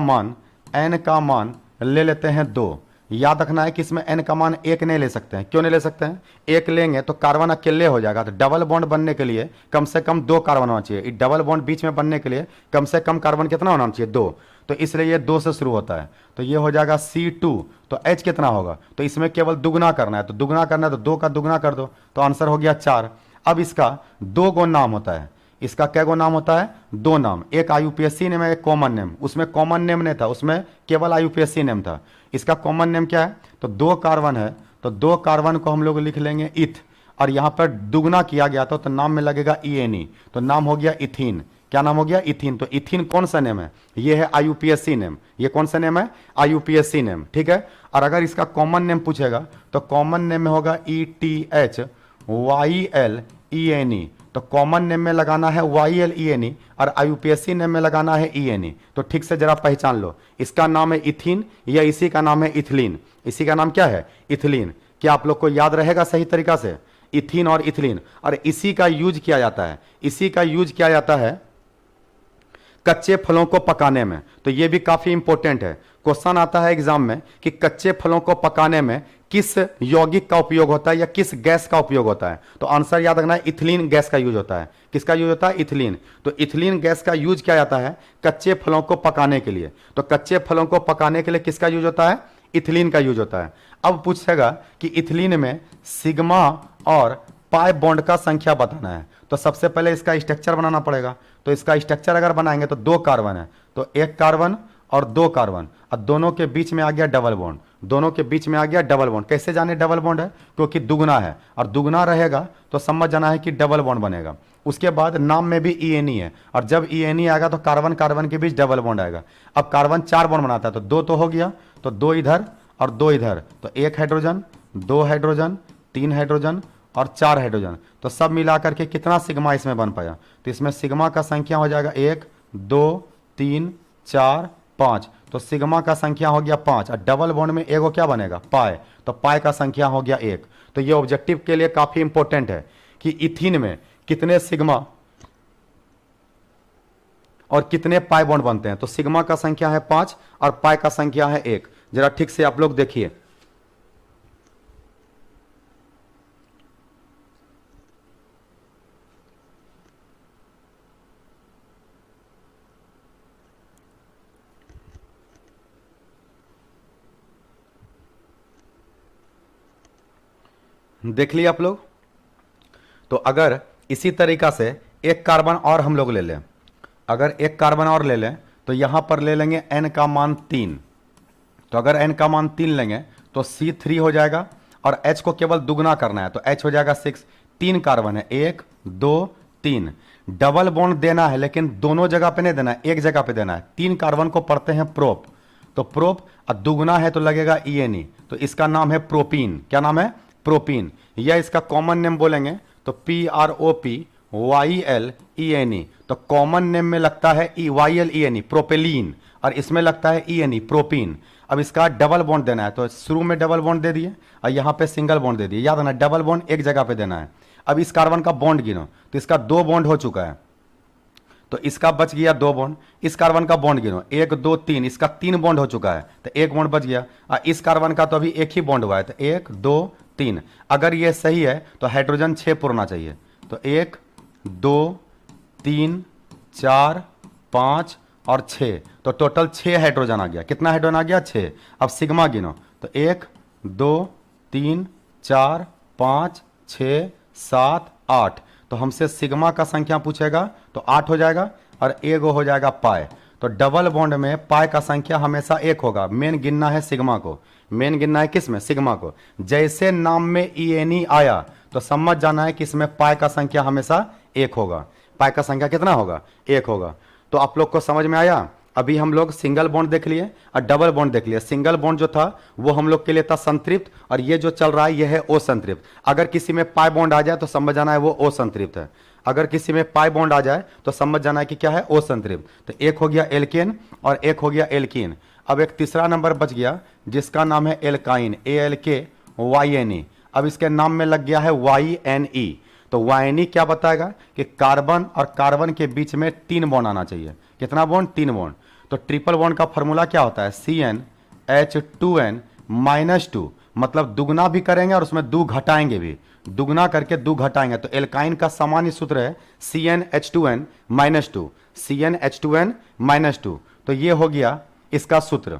मान ले लेते हैं 2। याद रखना है कि इसमें n का मान 1 नहीं ले सकते हैं। क्यों नहीं ले सकते हैं, 1 लेंगे तो कार्बन अकेले हो जाएगा। तो डबल बॉन्ड बनने के लिए कम से कम 2 कार्बन होना चाहिए। डबल बॉन्ड बीच में बनने के लिए कम से कम कार्बन कितना होना चाहिए, 2। तो इसलिए ये 2 से शुरू होता है, तो ये हो जाएगा C2। तो H कितना होगा, तो इसमें केवल दुगना करना है, तो दुगना करना है तो 2 का दुगना कर दो, तो आंसर हो गया 4। अब इसका 2 गो नाम होता है, इसका क्या गो नाम होता है, 2 नाम। एक IUPAC नेम है, एक कॉमन नेम। उसमें कॉमन नेम नहीं था, उसमें केवल IUPAC नेम था। इसका कॉमन नेम क्या है, तो 2 कार्बन है, तो 2 कार्बन को हम लोग लिख लेंगे इथ, और यहां पर दुगना किया गया था तो नाम में लगेगा ENE, तो नाम हो गया इथीन। क्या नाम हो गया, इथीन। तो इथीन कौन सा नेम है, ये है IUPAC नेम। ये कौन सा नेम है, IUPAC नेम, ठीक है। और अगर इसका कॉमन नेम पूछेगा तो कॉमन नेम में होगा ETHYLENE। तो कॉमन नेम में लगाना है YLENE और IUPAC नेम में लगाना है ENE। तो ठीक से जरा पहचान लो, इसका नाम है इथीन या इसी का नाम है इथिलीन। इसी का नाम क्या है, इथिलीन। क्या आप लोग को याद रहेगा सही तरीका से, इथीन और इथिलीन। और इसी का यूज किया जाता है, इसी का यूज किया जाता है कच्चे फलों को पकाने में। तो ये भी काफी इंपॉर्टेंट है। क्वेश्चन आता है एग्जाम में कि कच्चे फलों को पकाने में किस यौगिक का उपयोग होता है या किस गैस का उपयोग होता है, तो आंसर याद रखना है, इथिलीन गैस का यूज होता है। किसका यूज होता है, इथिलीन। तो इथिलीन गैस का यूज किया जाता है कच्चे फलों को पकाने के लिए। तो कच्चे फलों को पकाने के लिए किसका यूज होता है, इथिलीन का यूज होता है। अब पूछेगा कि इथिलीन में सिग्मा और पाई बॉन्ड का संख्या बताना है, तो सबसे पहले इसका स्ट्रक्चर बनाना पड़ेगा। तो इसका स्ट्रक्चर अगर बनाएंगे तो 2 कार्बन है, तो 1 कार्बन और 2 कार्बन, और दोनों के बीच में आ गया डबल बॉन्ड। दोनों के बीच में आ गया डबल बॉन्ड। कैसे जाने डबल बॉन्ड है, क्योंकि दुगना है, और दुगना रहेगा तो समझ जाना है कि डबल बॉन्ड बनेगा। उसके बाद नाम में भी ENE है, और जब ENE आएगा तो कार्बन कार्बन के बीच डबल बॉन्ड आएगा। अब कार्बन 4 बॉन्ड बनाता है, तो 2 तो हो गया, तो 2 इधर और 2 इधर, तो 1 हाइड्रोजन, 2 हाइड्रोजन, 3 हाइड्रोजन और 4 हाइड्रोजन। तो सब मिलाकर के कितना सिग्मा इसमें बन पाया, तो इसमें सिग्मा का संख्या हो जाएगा 1 2 3 4 5। तो सिग्मा का संख्या हो गया 5, और डबल बॉन्ड में एगो क्या बनेगा, पाई। तो पाई का संख्या हो गया 1। तो ये ऑब्जेक्टिव के लिए काफी इंपॉर्टेंट है कि इथीन में कितने सिग्मा और कितने पाई बॉन्ड बनते हैं। तो सिग्मा का संख्या है 5 और पाई का संख्या है 1। जरा ठीक से आप लोग देखिए, देख लिया आप लोग। तो अगर इसी तरीका से 1 कार्बन और हम लोग ले लें, अगर 1 कार्बन और ले लें तो यहां पर ले लेंगे n का मान 3। तो अगर n का मान 3 लेंगे तो C3 हो जाएगा, और H को केवल दुगना करना है, तो H हो जाएगा 6। 3 कार्बन है, 1 2 3। डबल बॉन्ड देना है, लेकिन दोनों जगह पे नहीं देना है, एक जगह पे देना है। 3 कार्बन को पढ़ते हैं प्रोप, तो प्रोप, और दुगना है तो लगेगा ENE, तो इसका नाम है प्रोपीन। क्या नाम है, प्रोपीन। या इसका कॉमन नेम बोलेंगे तो PROPYLENE। तो कॉमन नेम में लगता है YLENE, प्रोपेलीन, और इसमें लगता है ENE, प्रोपीन। अब इसका डबल बॉन्ड देना है, तो शुरू में डबल बॉन्ड दे दिए और यहां पे सिंगल बॉन्ड दे दिए। याद है ना, डबल बॉन्ड एक जगह पे देना है। अब इस कार्बन का बॉन्ड गिनो, तो इसका 2 बॉन्ड हो चुका है, तो इसका बच गया 2 बॉन्ड। इस कार्बन का बॉन्ड गिनो, 1 2 3, इसका 3 बॉन्ड हो चुका है, तो 1 बॉन्ड बच गया। और इस कार्बन का तो अभी 1 ही बॉन्ड हुआ है, तो 1 2 3। अगर ये सही है तो हाइड्रोजन 6 पुरना चाहिए, तो 1 2 3 4 5 और 6, तो टोटल 6 हाइड्रोजन आ गया। कितना हाइड्रोजन आ गया, 6। अब सिग्मा गिनो, तो 1 2 3 4 5 6 7 8। तो हमसे सिग्मा का संख्या पूछेगा तो 8 हो जाएगा, और एगो हो जाएगा पाई। तो डबल बॉन्ड में पाई का संख्या हमेशा एक होगा। मेन गिनना है सिग्मा को, मेन गिनना है किस में, सिग्मा को। जैसे नाम में ई आया तो समझ जाना है कि इसमें पाई का संख्या हमेशा एक होगा। पाई का संख्या कितना होगा, एक होगा। तो आप लोग को समझ में आया। अभी हम लोग सिंगल बॉन्ड देख लिए और डबल बॉन्ड देख लिए। सिंगल बॉन्ड जो था वो हम लोग के लिए था संतृप्त, और ये जो चल रहा है ये है असंतृप्त। अगर किसी में पाई बॉन्ड आ जाए तो समझ जाना है वो असंतृप्त है। अगर किसी में पाई बॉन्ड आ जाए तो समझ जाना है कि क्या है, असंतृप्त। तो एक हो गया एल्केन और एक हो गया एल्कीन। अब एक तीसरा नंबर बच गया जिसका नाम है एल्काइन, ALKYNE। अब इसके नाम में लग गया है YNE। तो YNE क्या बताएगा कि कार्बन और कार्बन के बीच में 3 बॉन्ड आना चाहिए। कितना बॉन्ड, 3 बॉन्ड। तो ट्रिपल बॉन्ड का फॉर्मूला क्या होता है, CnH2n-2, मतलब दुगना भी करेंगे और उसमें 2 घटाएंगे भी, दुगना करके 2 घटाएंगे। तो एल्काइन का सामान्य सूत्र है CnH2n-2, CnH2n-2। तो ये हो गया इसका सूत्र।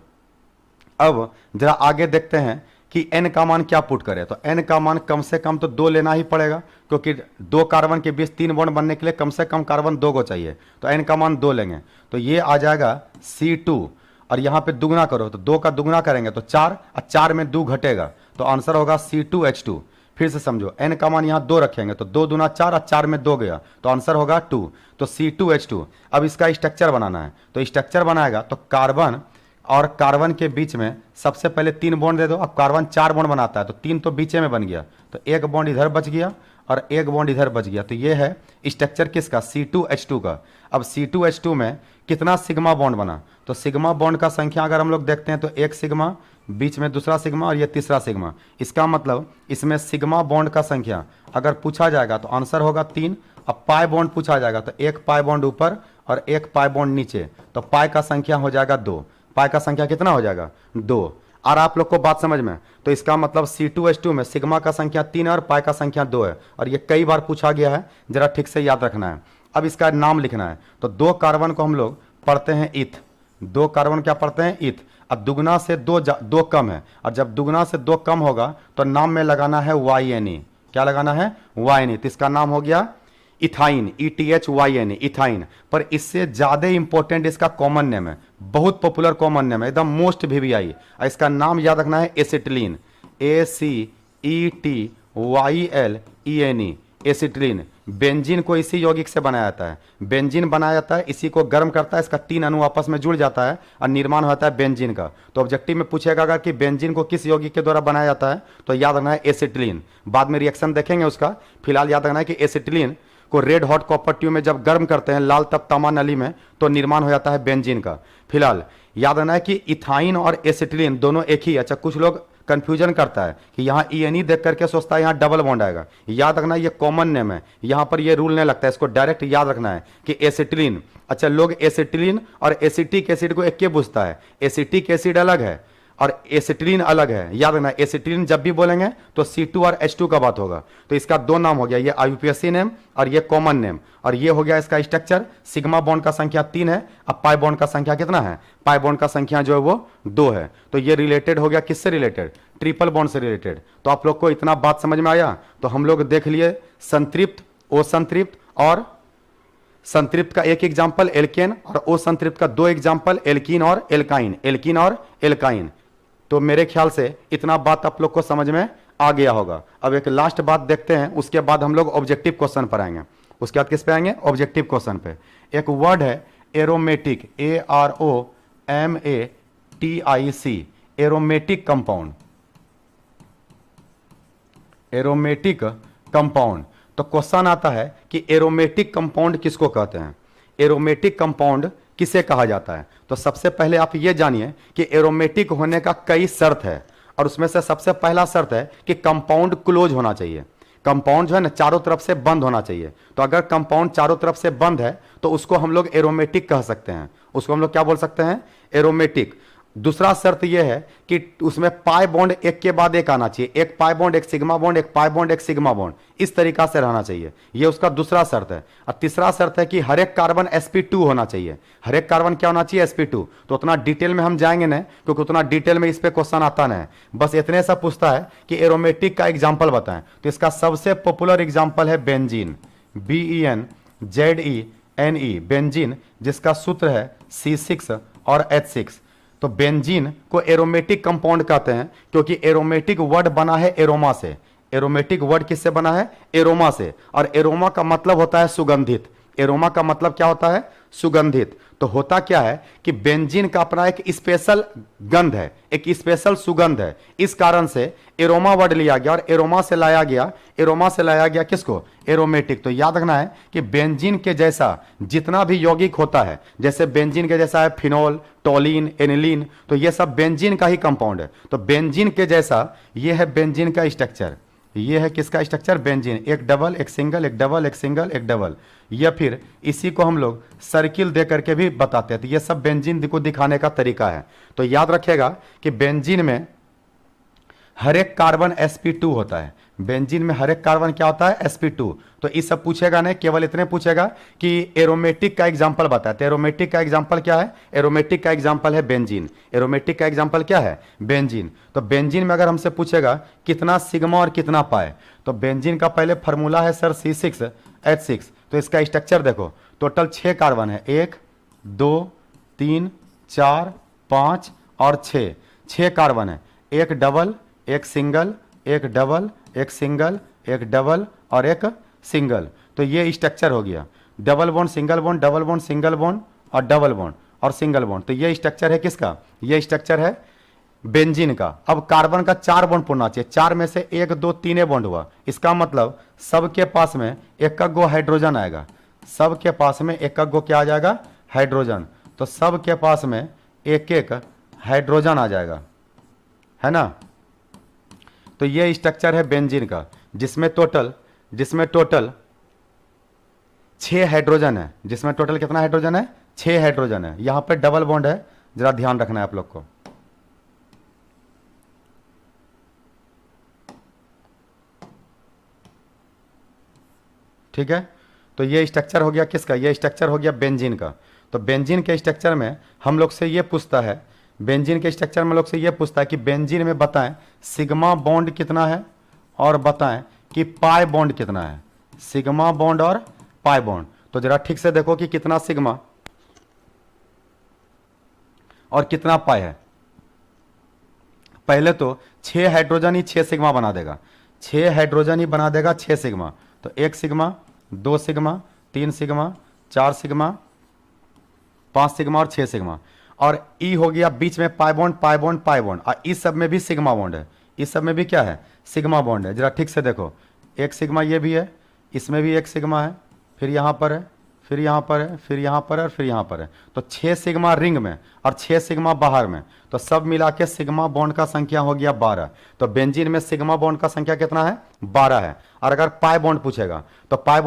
अब जरा आगे देखते हैं कि n का मान क्या पुट करें। तो n का मान कम से कम तो 2 लेना ही पड़ेगा, क्योंकि 2 कार्बन के बीच 3 बॉन्ड बनने के लिए कम से कम कार्बन 2 को चाहिए। तो n का मान 2 लेंगे तो ये आ जाएगा C2, और यहाँ पे दुगना करो तो 2 का दुगना करेंगे तो 4, और 4 में 2 घटेगा तो आंसर होगा C2H2। फिर से समझो, n का मान यहाँ 2 रखेंगे तो 2 दूना 4 और 4 में 2 गया तो आंसर होगा 2। तो C2H2। अब इसका स्ट्रक्चर बनाना है, तो स्ट्रक्चर बनाएगा तो कार्बन और कार्बन के बीच में सबसे पहले 3 बॉन्ड दे दो। अब कार्बन 4 बॉन्ड बनाता है तो 3 तो बीचे में बन गया, तो 1 बॉन्ड इधर बच गया और 1 बॉन्ड इधर बच गया। तो ये है स्ट्रक्चर किसका, C2H2 का। अब C2H2 में कितना सिग्मा बॉन्ड बना, तो सिग्मा बॉन्ड का संख्या अगर हम लोग देखते हैं तो 1 सिग्मा, बीच में दूसरा सिग्मा और ये तीसरा सिग्मा। इसका मतलब इसमें सिग्मा बॉन्ड का संख्या अगर पूछा जाएगा तो आंसर होगा 3। अब पाई बॉन्ड पूछा जाएगा तो 1 पाई बॉन्ड ऊपर और 1 पाई बॉन्ड नीचे, तो पाई का संख्या हो जाएगा 2। पाई का संख्या कितना हो जाएगा, 2। और आप लोग को बात समझ में, तो इसका मतलब C2H2 में सिग्मा का संख्या 3 है और पाई का संख्या 2 है, और ये कई बार पूछा गया है, जरा ठीक से याद रखना है। अब इसका नाम लिखना है। तो 2 कार्बन को हम लोग पढ़ते हैं इथ, 2 कार्बन क्या पढ़ते हैं, इथ। अब दुगना से 2 कम है, और जब दुगना से 2 कम होगा तो नाम में लगाना है YNE। क्या लगाना है, YNE। तो इसका नाम हो गया इथाइन, ETHYNE, इथाइन। पर इससे ज्यादा इंपॉर्टेंट इसका कॉमन नेम है, बहुत पॉपुलर कॉमन नेम है, एकदम मोस्ट VVI। इसका नाम याद रखना है एसिटिलीन, ACETYLENE, एसिटिलीन। बेंजीन को इसी यौगिक से बनाया जाता है। बेंजीन बनाया जाता है, इसी को गर्म करता है, इसका 3 अणु आपस में जुड़ जाता है और निर्माण होता है बेंजीन का। तो ऑब्जेक्टिव में पूछेगा अगर कि बेंजीन को किस यौगिक के द्वारा बनाया जाता है तो याद रखना है एसिटिलीन। बाद में रिएक्शन देखेंगे उसका, फिलहाल याद रखना है कि एसिटिलीन को रेड हॉट कॉपर ट्यूब में जब गर्म करते हैं लाल तप तामा नली में तो निर्माण हो जाता है बेंजीन का। फिलहाल याद रखना है कि इथाइन और एसिटिलीन दोनों एक ही। अच्छा, कुछ लोग कंफ्यूजन करता है कि यहाँ ENE देख करके सोचता है यहाँ डबल बॉन्ड आएगा। याद रखना ये कॉमन नेम है, यहाँ पर ये रूल नहीं लगता है, इसको डायरेक्ट याद रखना है कि एसिटिलीन। अच्छा, लोग एसिटिलीन और एसिटिक एसिड को एक के पूछता है, एसिटिक एसिड अलग है और एसिटिलीन अलग है। याद रखना, एसिटिलीन जब भी बोलेंगे तो C2 और H2 का बात होगा। तो इसका 2 नाम हो गया, ये IUPAC नेम और ये कॉमन नेम। और ये हो गया इसका स्ट्रक्चर। सिग्मा बॉन्ड का संख्या 3 है, अब पाई बॉन्ड का संख्या कितना है, पाई बॉन्ड का संख्या जो है वो 2 है। तो ये रिलेटेड हो गया किससे रिलेटेड, ट्रिपल बॉन्ड से रिलेटेड। तो आप लोग को इतना बात समझ में आया। तो हम लोग देख लिए संतृप्त, असंतृप्त और संतृप्त का एक एग्जाम्पल एल्केन, और असंतृप्त का 2 एग्जाम्पल एल्कीन और एल्काइन, एल्कीन और एल्काइन। तो मेरे ख्याल से इतना बात आप लोग को समझ में आ गया होगा। अब एक लास्ट बात देखते हैं, उसके बाद हम लोग ऑब्जेक्टिव क्वेश्चन पर आएंगे। उसके बाद किस पे आएंगे, ऑब्जेक्टिव क्वेश्चन पे। एक वर्ड है aromatic, AROMATIC, aromatic compound, aromatic compound. तो क्वेश्चन आता है कि एरोमेटिक कंपाउंड किसको कहते हैं, एरोमेटिक कंपाउंड किसे कहा जाता है। तो सबसे पहले आप ये जानिए कि एरोमेटिक होने का कई शर्त है, और उसमें से सबसे पहला शर्त है कि कंपाउंड क्लोज होना चाहिए। कंपाउंड जो है ना चारों तरफ से बंद होना चाहिए। तो अगर कंपाउंड चारों तरफ से बंद है तो उसको हम लोग एरोमेटिक कह सकते हैं, उसको हम लोग क्या बोल सकते हैं, एरोमेटिक। दूसरा शर्त यह है कि उसमें पाई बॉन्ड एक के बाद एक आना चाहिए, एक पाई बॉन्ड एक सिग्मा बॉन्ड, एक पाई बॉन्ड एक सिग्मा बॉन्ड, इस तरीका से रहना चाहिए। यह उसका दूसरा शर्त है। और तीसरा शर्त है कि हर एक कार्बन sp2 होना चाहिए। हर एक कार्बन क्या होना चाहिए, sp2। तो उतना डिटेल में हम जाएंगे नहीं, क्योंकि उतना डिटेल में इस पे क्वेश्चन आता नहीं। बस इतने सा पूछता है कि एरोमेटिक का एग्जाम्पल बताएं। तो इसका सबसे पॉपुलर एग्जाम्पल है बेंजीन, BENZENE, बेंजीन, जिसका सूत्र है C6 और H6। तो बेंजीन को एरोमेटिक कंपाउंड कहते हैं क्योंकि एरोमेटिक वर्ड बना है एरोमा से। एरोमेटिक वर्ड किससे बना है? एरोमा से। और एरोमा का मतलब होता है सुगंधित। एरोमा का मतलब क्या होता है? सुगंधित। तो होता क्या है कि बेंजीन का अपना एक स्पेशल गंध है, एक स्पेशल सुगंध है। इस कारण से एरोमा वर्ड लिया गया और एरोमा से लाया गया किसको? एरोमेटिक। तो याद रखना है कि बेंजीन के जैसा जितना भी यौगिक होता है, जैसे बेंजीन के जैसा है फिनोल, टोलिन, एनिलीन, तो ये सब बेंजीन का ही कंपाउंड है। तो बेंजीन के जैसा ये है बेंजीन का स्ट्रक्चर। ये है किसका स्ट्रक्चर? बेंजीन। एक डबल, एक सिंगल, एक डबल, एक सिंगल, एक डबल, या फिर इसी को हम लोग सर्किल दे करके भी बताते हैं। तो ये सब बेंजीन को दिखाने का तरीका है। तो याद रखिएगा कि बेंजीन में हर एक कार्बन sp2 होता है। बेंजीन में हर एक कार्बन क्या होता है? sp2। तो इस सब पूछेगा नहीं, केवल इतने पूछेगा कि एरोमेटिक का एग्जांपल बताए। तो एरोमेटिक का एग्जांपल क्या है? एरोमेटिक का एग्जांपल है बेंजीन। एरोमेटिक का एग्जांपल क्या है? बेंजीन। तो बेंजीन में अगर हमसे पूछेगा कितना सिग्मा और कितना पाए, तो बेंजीन का पहले फॉर्मूला है सर C6H6। तो इसका स्ट्रक्चर देखो, टोटल 6 कार्बन है, 1 2 3 4 5 और 6 कार्बन है। एक डबल, एक सिंगल, एक डबल, एक सिंगल, एक डबल और एक सिंगल। तो ये स्ट्रक्चर हो गया। Double bond, single bond, double bond, single bond और डबल बॉन्ड और सिंगल बॉन्ड। तो ये स्ट्रक्चर है किसका? ये स्ट्रक्चर है बेंजीन का। अब कार्बन का 4 बॉन्ड पुनना चाहिए। 4 में से 1 2 3 बॉन्ड हुआ। इसका मतलब सबके पास में एक गो हाइड्रोजन आएगा। सबके पास में एक गो क्या आ जाएगा? हाइड्रोजन। तो सबके पास में एक एक हाइड्रोजन आ जाएगा, है ना। तो ये स्ट्रक्चर है बेंजीन का, जिसमें टोटल 6 हाइड्रोजन है। जिसमें टोटल कितना हाइड्रोजन है? 6 हाइड्रोजन है। यहां पर डबल बॉन्ड है, जरा ध्यान रखना है आप लोग को। ठीक है। तो ये स्ट्रक्चर हो गया किसका? ये स्ट्रक्चर हो गया बेंजीन का। तो बेंजीन के स्ट्रक्चर में हम लोग से ये पूछता है, बेंजीन के स्ट्रक्चर में लोग से ये पूछता है कि बेंजीन में बताएं सिग्मा बॉन्ड कितना है और बताएं कि पाई बॉन्ड कितना है। सिग्मा बॉन्ड और पाई बॉन्ड। तो जरा ठीक से देखो कि कितना सिग्मा और कितना पाई है। पहले तो 6 हाइड्रोजन ही 6 सिग्मा बना देगा। 6 हाइड्रोजन ही बना देगा 6 सिग्मा। तो 1 sigma, 2 sigma, 3 sigma, 4 sigma, 5 sigma और 6 सिग्मा। और ई हो गया बीच में pi bond, pi bond, pi bond. और इस सब में भी सिग्मा बॉन्ड है। इस सब में भी क्या है? सिग्मा बॉन्ड है। जरा ठीक से देखो, 1 सिग्मा ये भी है, इसमें भी 1 सिग्मा है, फिर यहाँ पर है, फिर यहाँ पर है, फिर यहाँ पर है और फिर यहाँ पर है। तो 6 सिग्मा रिंग में और 6 सिग्मा बाहर में। तो सब मिला के सिग्मा बॉन्ड का संख्या हो गया 12। तो बेंजीन में सिग्मा बॉन्ड का संख्या कितना है? 12 है। और अगर पाई बॉन्ड पूछेगा तो पाई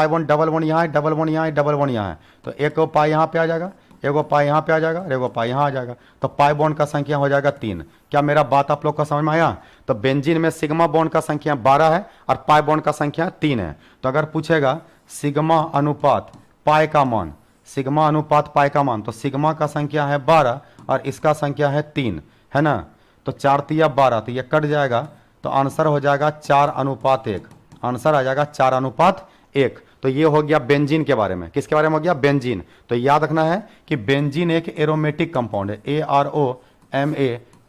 बॉन्ड डबल बॉन्ड यहाँ है, डबल बॉन्ड यहाँ है, डबल बॉन्ड यहाँ है। तो एक पाई यहाँ पे आ जाएगा, एगो पाई यहाँ पे आ जाएगा और एगो पाई यहाँ आ जाएगा। तो पाई बॉन्ड का संख्या हो जाएगा 3। क्या मेरा बात आप लोग का समझ में आया? तो बेंजीन में सिग्मा बॉन्ड का संख्या 12 है और पाई बॉन्ड का संख्या 3 है। तो अगर पूछेगा सिग्मा अनुपात पाई का मान, सिग्मा अनुपात पाई का मान, तो सिग्मा का संख्या है 12 और इसका संख्या है 3, है ना। तो 4 तिया 12, तो ये कट जाएगा। तो आंसर हो जाएगा 4:1। आंसर आ जाएगा 4:1। तो ये हो गया बेंजीन के बारे में। किसके बारे में हो गया? बेंजीन। तो याद रखना है कि बेंजीन एक एरोमेटिक कंपाउंड है।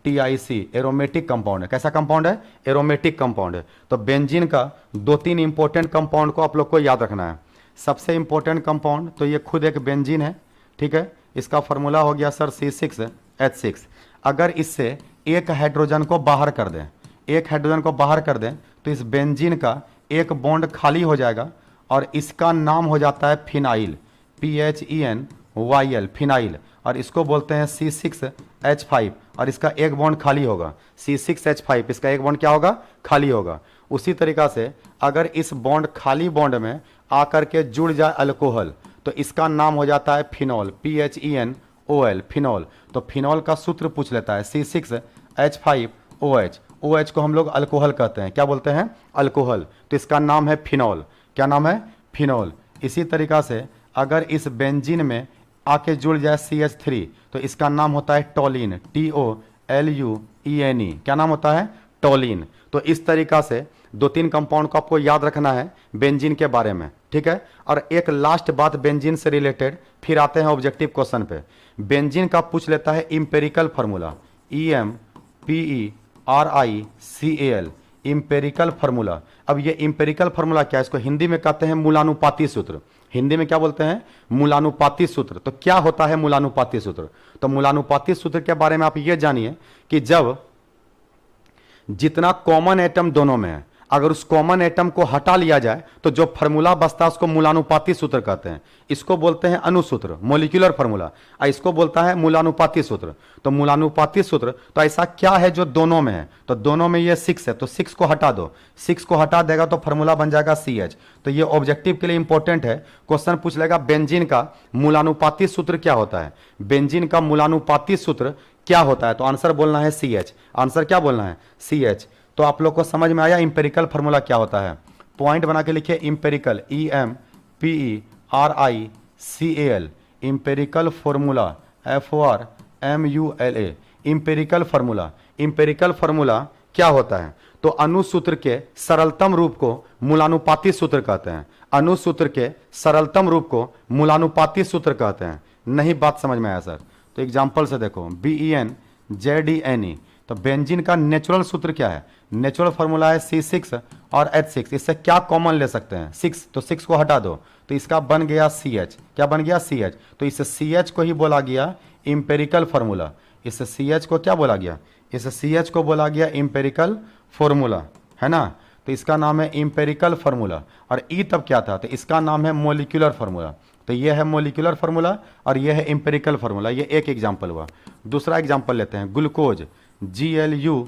AROMATIC, एरोमेटिक कंपाउंड है। कैसा कंपाउंड है? एरोमेटिक कंपाउंड है। तो बेंजीन का 2-3 इंपॉर्टेंट कंपाउंड को आप लोग को याद रखना है। सबसे इंपॉर्टेंट कंपाउंड तो ये खुद एक बेंजीन है, ठीक है। इसका फॉर्मूला हो गया सर C6H6। अगर इससे एक हाइड्रोजन को बाहर कर दें, एक हाइड्रोजन को बाहर कर दें, तो इस बेंजीन का एक बॉन्ड खाली हो जाएगा और इसका नाम हो जाता है फिनाइल, PHENYL, फिनाइल। और इसको बोलते हैं C6H5 और इसका एक बॉन्ड खाली होगा। C6H5, इसका एक बॉन्ड क्या होगा? खाली होगा। उसी तरीका से अगर इस बॉन्ड खाली बॉन्ड में आकर के जुड़ जाए अल्कोहल, तो इसका नाम हो जाता है फिनोल, PHENOL, फिनोल। तो फिनोल का सूत्र पूछ लेता है C6H5OH। OH को हम लोग अल्कोहल कहते हैं। क्या बोलते हैं? अल्कोहल। तो इसका नाम है फिनोल। क्या नाम है? फिनोल। इसी तरीका से अगर इस बेंजीन में आके जुड़ जाए CH3, तो इसका नाम होता है टोलिन, TOLUENE। क्या नाम होता है? टोलिन। तो इस तरीका से 2-3 कंपाउंड को आपको याद रखना है बेंजीन के बारे में। ठीक है। और एक लास्ट बात बेंजीन से रिलेटेड, फिर आते हैं ऑब्जेक्टिव क्वेश्चन पे। बेंजीन का पूछ लेता है empirical formula, EMPERICAL, empirical formula. अब ये इंपेरिकल फार्मूला क्या है, इसको हिंदी में कहते हैं मूलानुपाती सूत्र। हिंदी में क्या बोलते हैं, मूलानुपाती सूत्र। तो क्या होता है मूलानुपाती सूत्र? तो मूलानुपाती सूत्र के बारे में आप ये जानिए कि जब जितना कॉमन एटम दोनों में है, अगर उस कॉमन एटम को हटा लिया जाए तो जो फार्मूला बचता है उसको मूलानुपाती सूत्र कहते हैं। इसको बोलते हैं अणुसूत्र, मोलिकुलर फार्मूला, और इसको बोलता है मूलानुपाती सूत्र। तो मूलानुपाती सूत्र, तो ऐसा क्या है जो दोनों में है? तो दोनों में ये 6 है, तो 6 को हटा दो, 6 को हटा देगा तो फार्मूला बन जाएगा CH। तो ये ऑब्जेक्टिव के लिए इंपॉर्टेंट है। क्वेश्चन पूछ लेगा बेंजीन का मूलानुपाती सूत्र क्या होता है, बेंजीन का मूलानुपाती सूत्र क्या होता है? तो आंसर बोलना है CH। आंसर क्या बोलना है? CH। तो आप लोग को समझ में आया इंपेरिकल फार्मूला क्या होता है? पॉइंट बना के लिखिए empirical, EMPERICAL, empirical formula, FORMULA, empirical formula. Empirical formula क्या होता है? तो अणुसूत्र के सरलतम रूप को मूलानुपाती सूत्र कहते हैं। अणुसूत्र के सरलतम रूप को मूलानुपाती सूत्र कहते हैं। नहीं बात समझ में आया सर? तो एग्जाम्पल से देखो, BENZDNE। तो बेंजीन का नेचुरल सूत्र क्या है? नेचुरल फार्मूला है C6 और H6। इससे क्या कॉमन ले सकते हैं? 6, तो 6 को हटा दो तो इसका बन गया CH। क्या बन गया? CH। तो इस CH को ही बोला गया इंपेरिकल फार्मूला। इस CH को क्या बोला गया? इस CH को बोला गया इंपेरिकल फार्मूला, है ना। तो इसका नाम है इंपेरिकल फार्मूला। और E तब क्या था? तो इसका नाम है मोलिकुलर फार्मूला। तो ये है मोलिकुलर फार्मूला और ये है इंपेरिकल फार्मूला। ये एक एग्जाम्पल हुआ। दूसरा एग्जाम्पल लेते हैं, ग्लूकोज, GLUCOSE,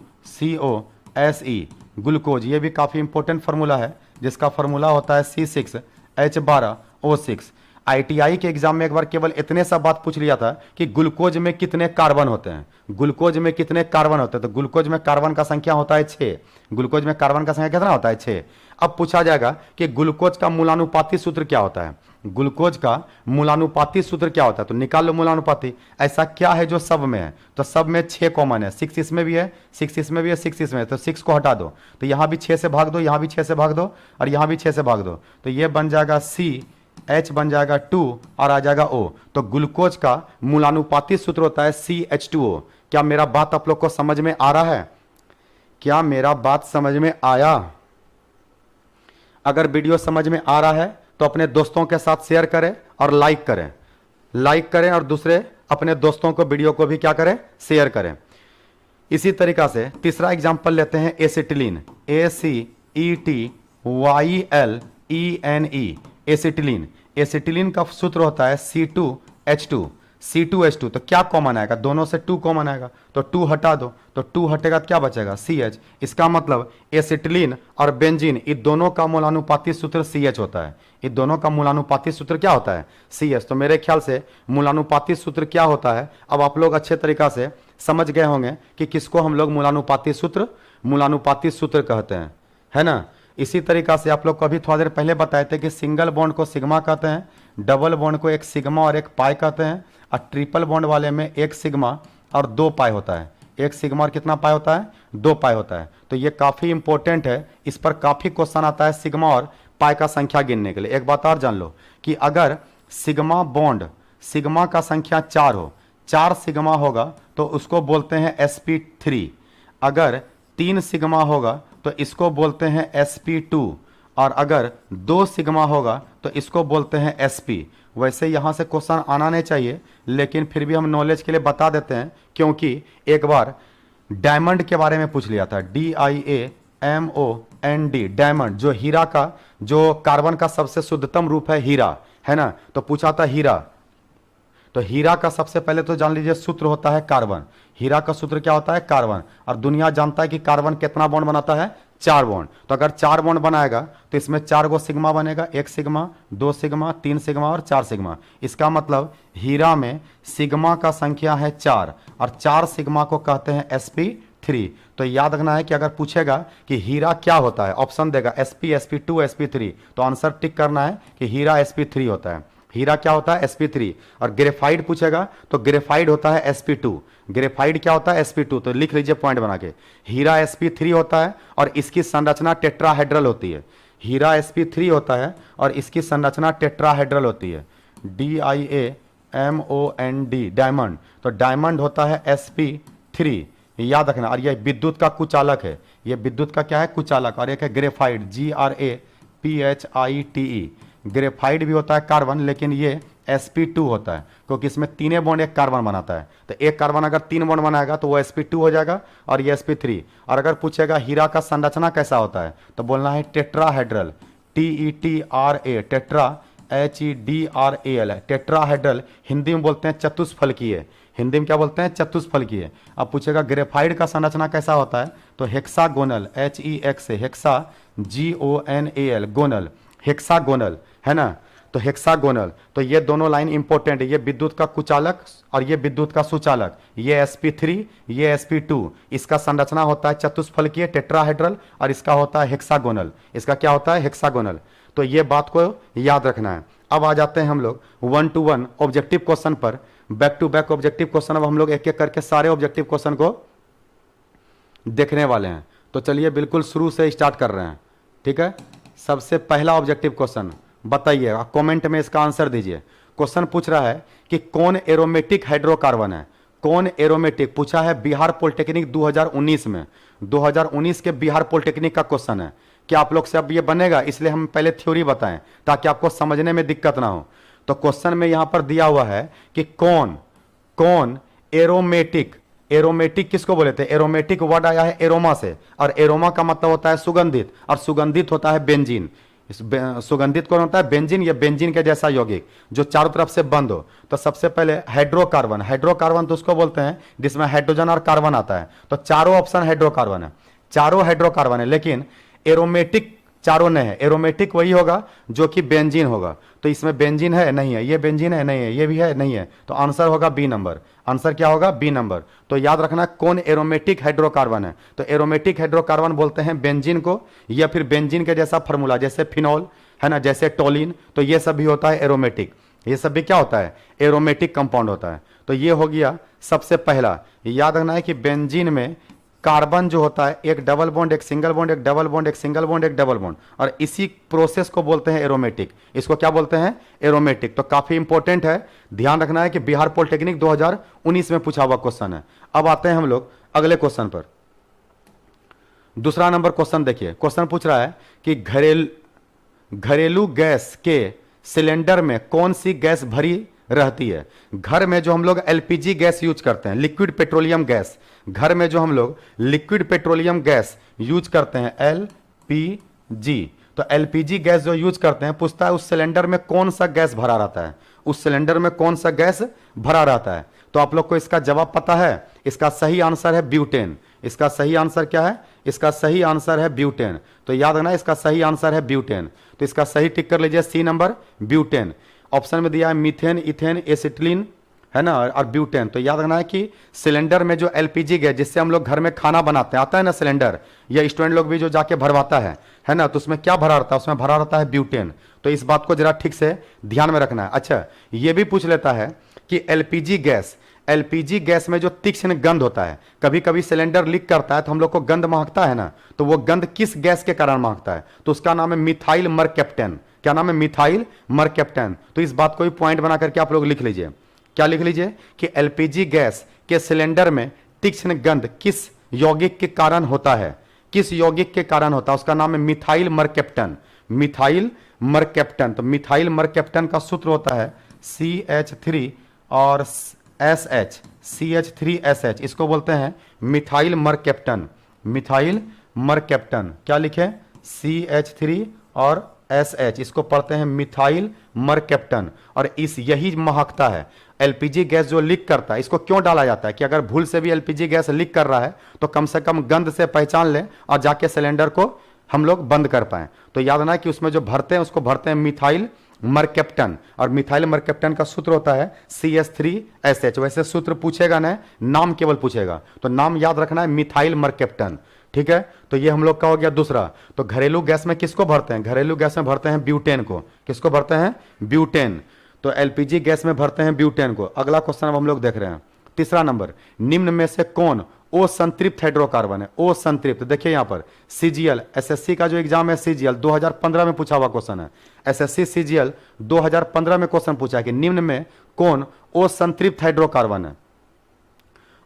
ग्लूकोज। ये भी काफ़ी इंपॉर्टेंट फार्मूला है, जिसका फार्मूला होता है C6H12O6। ITI के एग्जाम में एक बार केवल इतने सा बात पूछ लिया था कि ग्लूकोज में कितने कार्बन होते हैं, ग्लूकोज में कितने कार्बन होते हैं। तो ग्लूकोज में कार्बन का संख्या होता है 6। ग्लूकोज में कार्बन का संख्या कितना होता है? 6। अब पूछा जाएगा कि ग्लूकोज का मूलानुपाती सूत्र क्या होता है, ग्लूकोज का मूलानुपाती सूत्र क्या होता है? तो निकाल लो मूलानुपाती। ऐसा क्या है जो सब में है? तो सब में 6 कॉमन है, 6 इसमें भी है, 6 इसमें भी है, 6 इसमें है। तो 6 को हटा दो तो यहाँ भी 6 से भाग दो, यहाँ भी 6 से भाग दो और यहाँ भी 6 से भाग दो। तो ये बन जाएगा CH, बन जाएगा 2 और आ जाएगा O। तो ग्लूकोज का मूलानुपाती सूत्र होता है CH2O। क्या मेरा बात आप लोग को समझ में आ रहा है? क्या मेरा बात समझ में आया? अगर वीडियो समझ में आ रहा है तो अपने दोस्तों के साथ शेयर करें और लाइक करें और दूसरे अपने दोस्तों को वीडियो को भी क्या करें? शेयर करें। इसी तरीका से तीसरा एग्जांपल लेते हैं, एसिटिलीन, ACETYLENE, एसिटिलीन। एसिटिलीन का सूत्र होता है C2H2। C2H2। तो क्या कॉमन आएगा? दोनों से 2 कॉमन आएगा, तो 2 हटा दो तो 2 हटेगा तो क्या बचेगा? CH। इसका मतलब एसिटिलीन और बेंजीन, इन दोनों का मूलानुपाती सूत्र CH होता है। इन दोनों का मूलानुपाती सूत्र क्या होता है? CH। तो मेरे ख्याल से मूलानुपाती सूत्र क्या होता है अब आप लोग अच्छे तरीका से समझ गए होंगे कि किसको हम लोग मूलानुपाती सूत्र कहते हैं, है ना। इसी तरीका से आप लोग को अभी थोड़ा देर पहले बताए थे कि सिंगल बॉन्ड को सिग्मा कहते हैं, डबल बॉन्ड को एक सिग्मा और एक पाई कहते हैं, और ट्रिपल बॉन्ड वाले में एक सिग्मा और 2 पाई होता है। एक सिग्मा और कितना पाई होता है? 2 पाई होता है। तो ये काफ़ी इंपॉर्टेंट है, इस पर काफ़ी क्वेश्चन आता है सिग्मा और पाई का संख्या गिनने के लिए। एक बात और जान लो कि अगर सिग्मा बॉन्ड, सिग्मा का संख्या 4 हो, 4 सिग्मा होगा तो उसको बोलते हैं sp3। अगर 3 सिग्मा होगा तो इसको बोलते हैं sp2, और अगर 2 सिग्मा होगा तो इसको बोलते हैं sp। वैसे यहाँ से क्वेश्चन आना नहीं चाहिए, लेकिन फिर भी हम नॉलेज के लिए बता देते हैं, क्योंकि एक बार डायमंड के बारे में पूछ लिया था, DIAMOND, डायमंड, जो हीरा का, जो कार्बन का सबसे शुद्धतम रूप है हीरा, है ना। तो पूछा था हीरा, तो हीरा का सबसे पहले तो जान लीजिए सूत्र होता है कार्बन। हीरा का सूत्र क्या होता है? कार्बन। और दुनिया जानता है कि कार्बन कितना बॉन्ड बनाता है? 4 बॉन्ड। तो अगर 4 बॉन्ड बनाएगा तो इसमें 4 गो सिग्मा बनेगा, 1 सिग्मा, 2 सिग्मा, 3 सिग्मा और 4 सिग्मा। इसका मतलब हीरा में सिग्मा का संख्या है 4 और 4 सिग्मा को कहते हैं sp3। तो याद रखना है कि अगर पूछेगा कि हीरा क्या होता है, ऑप्शन देगा sp, sp2, sp3, तो आंसर टिक करना है कि हीरा sp3 होता है। हीरा क्या होता है? sp3। और ग्रेफाइड पूछेगा तो ग्रेफाइड होता है sp2। ग्रेफाइड क्या होता है? sp2। तो लिख लीजिए पॉइंट बना के, हीरा sp3 होता है और इसकी संरचना टेट्राहेड्रल होती है। हीरा sp3 होता है और इसकी संरचना टेट्राहेड्रल होती है, DIAMOND, डायमंड। तो डायमंड होता है sp3, याद रखना। और ये विद्युत का कुचालक है, ये विद्युत का क्या है, कुचालक। और एक है ग्रेफाइट, GRAPHITE, ग्रेफाइट भी होता है कार्बन, लेकिन ये sp2 होता है, क्योंकि इसमें तीनों बॉन्ड एक कार्बन बनाता है। तो एक कार्बन अगर 3 बॉन्ड बनाएगा तो वो sp2 हो जाएगा और ये sp3। और अगर पूछेगा हीरा का संरचना कैसा होता है, तो बोलना है tetrahedral, TETRA, tetra, HEDRAL, tetrahedral. Hindi में बोलते हैं चतुष्फलकीय, हिंदी में क्या बोलते हैं, चतुष्फलकीय। अब पूछेगा ग्रेफाइट का संरचना कैसा होता है, तो हेक्सागोनल, HEX से हेक्सा, GONAL, गोनल, हेक्सागोनल, है ना। तो हेक्सागोनल, तो ये दोनों लाइन इंपॉर्टेंट है, ये विद्युत का कुचालक और ये विद्युत का सुचालक, ये sp3, ये sp2। इसका संरचना होता है चतुष्फलकीय, टेट्राहेड्रल, और इसका होता है हेक्सागोनल, इसका क्या होता है, हेक्सागोनल। तो ये बात को याद रखना है। अब आ जाते हैं हम लोग 1 to 1 ऑब्जेक्टिव क्वेश्चन पर, back to back objective question. अब हम लोग एक एक करके सारे ऑब्जेक्टिव क्वेश्चन को देखने वाले हैं। तो चलिए बिल्कुल शुरू से स्टार्ट कर रहे हैं, ठीक है। सबसे पहला ऑब्जेक्टिव क्वेश्चन बताइए, कमेंट में इसका आंसर दीजिए। क्वेश्चन पूछ रहा है कि कौन एरोमेटिक हाइड्रोकार्बन है, कौन एरोमेटिक, पूछा है बिहार पॉलिटेक्निक 2019 में, 2019 के बिहार पॉलिटेक्निक का क्वेश्चन है। क्या आप लोग से अब ये बनेगा, इसलिए हम पहले थ्योरी बताएं ताकि आपको समझने में दिक्कत ना हो। तो क्वेश्चन में यहां पर दिया हुआ है कि कौन कौन एरोमेटिक, एरोमेटिक किसको बोले थे, एरोमेटिक वर्ड आया है एरोमा से, और एरोमा का मतलब होता है सुगंधित, और सुगंधित होता है बेंजीन। सुगंधित कौन होता है, बेंजीन, या बेंजीन के जैसा यौगिक जो चारों तरफ से बंद हो। तो सबसे पहले हाइड्रोकार्बन, हाइड्रोकार्बन तो उसको बोलते हैं जिसमें हाइड्रोजन और कार्बन आता है। तो चारों ऑप्शन हाइड्रोकार्बन है, चारों हाइड्रोकार्बन है, लेकिन एरोमेटिक चारों नहीं है। एरोमेटिक वही होगा जो कि बेंजीन होगा। तो इसमें बेंजीन है, नहीं है, ये बेंजीन है, नहीं है, ये भी है, नहीं है। तो आंसर होगा बी नंबर, आंसर क्या होगा, बी नंबर। तो याद रखना कौन एरोमेटिक हाइड्रोकार्बन है। तो एरोमेटिक हाइड्रोकार्बन बोलते हैं बेंजीन को, या फिर बेंजीन के जैसा फार्मूला, जैसे फिनॉल है ना, जैसे टोलिन। तो ये सब भी होता है एरोमेटिक, ये सब भी क्या होता है, एरोमेटिक कंपाउंड होता है। तो ये हो गया सबसे पहला। याद रखना है कि बेंजीन में कार्बन जो होता है एक डबल बॉन्ड, एक सिंगल बॉन्ड, एक डबल बॉन्ड, एक सिंगल बॉन्ड, एक डबल बॉन्ड, और इसी प्रोसेस को बोलते हैं एरोमेटिक। इसको क्या बोलते हैं, एरोमेटिक। तो काफी इंपॉर्टेंट है, ध्यान रखना है कि बिहार पॉलिटेक्निक 2019 में पूछा हुआ क्वेश्चन है। अब आते हैं हम लोग अगले क्वेश्चन पर। दूसरा नंबर क्वेश्चन देखिए, क्वेश्चन पूछ रहा है कि घरेलू गैस के सिलेंडर में कौन सी गैस भरी रहती है। घर में जो हम लोग एलपीजी गैस यूज करते हैं, लिक्विड पेट्रोलियम गैस, घर में जो हम लोग लिक्विड पेट्रोलियम गैस यूज करते हैं एलपीजी, तो एलपीजी गैस जो यूज करते हैं, पूछता है उस सिलेंडर में कौन सा गैस भरा रहता है, उस सिलेंडर में कौन सा गैस भरा रहता है। तो आप लोग को इसका जवाब पता है, इसका सही आंसर है ब्यूटेन। इसका सही आंसर क्या है, इसका सही आंसर है ब्यूटेन। तो याद रखना इसका सही आंसर है ब्यूटेन। तो इसका सही टिक कर लीजिए, सी नंबर ब्यूटेन। ऑप्शन में दिया है मीथेन, इथेन, एसिटिलीन, है ना, और ब्यूटेन। तो याद रखना है कि सिलेंडर में जो एलपीजी गैस, जिससे हम लोग घर में खाना बनाते हैं, आता है ना सिलेंडर, या स्टूडेंट लोग भी जो जाके भरवाता है ना, तो उसमें क्या भरा रहता है, उसमें भरा रहता है ब्यूटेन। तो इस बात को जरा ठीक से ध्यान में रखना है। अच्छा, ये भी पूछ लेता है कि एलपीजी गैस में जो तीक्ष्ण गंध होता है, कभी कभी सिलेंडर लीक करता है तो हम लोग को गंध महकता है ना, तो वो गंध किस गैस के कारण महकता है, तो उसका नाम है मिथाइल मरकैप्टन। क्या नाम है, मिथाइल मरकैप्टन। तो इस बात को भी पॉइंट बना करके आप लोग लिख लीजिए, क्या लिख लीजिए कि एलपीजी गैस के सिलेंडर में तीक्ष्ण गंध किस यौगिक के कारण होता है, किस यौगिक के कारण होता है, उसका नाम है मिथाइल मरकैप्टन, मिथाइल मरकैप्टन। तो मिथाइल मरकैप्टन का सूत्र होता है CH3 और SH, CH3SH, इसको बोलते हैं मिथाइल मरकैप्टन, मिथाइल मरकैप्टन। क्या लिखे, CH3 और SH, इसको पढ़ते हैं मिथाइल मरकैप्टन। और इस यही महकता है एलपीजी गैस जो लीक करता है। इसको क्यों डाला जाता है कि अगर भूल से भी एलपीजी गैस लीक कर रहा है तो कम से कम गंध से पहचान लें और जाके सिलेंडर को हम लोग बंद कर पाएं। तो याद रखना कि उसमें जो भरते हैं उसको भरते हैं मिथाइल मरकैप्टन, और मिथाइल मरकैप्टन का सूत्र होता है CH3SH। वैसे सूत्र पूछेगा ना, नाम केवल पूछेगा, तो नाम याद रखना है मिथाइल मरकैप्टन, ठीक है। तो ये हम लोग का हो गया दूसरा। तो घरेलू गैस में किसको भरते हैं, घरेलू गैस में भरते हैं ब्यूटेन को। किसको भरते हैं, ब्यूटेन। तो एलपीजी गैस में भरते हैं ब्यूटेन को। अगला क्वेश्चन अब हम लोग देख रहे हैं, तीसरा नंबर, निम्न में से कौन ओ संतृप्त हाइड्रोकार्बन है, ओ संतृप्त। देखिए यहां पर सीजीएल, एसएससी का जो एग्जाम है सीजीएल 2015 में पूछा हुआ क्वेश्चन है। एसएससी सीजीएल 2015 में क्वेश्चन पूछा है कि निम्न में कौन ओ संतृप्त हाइड्रोकार्बन है।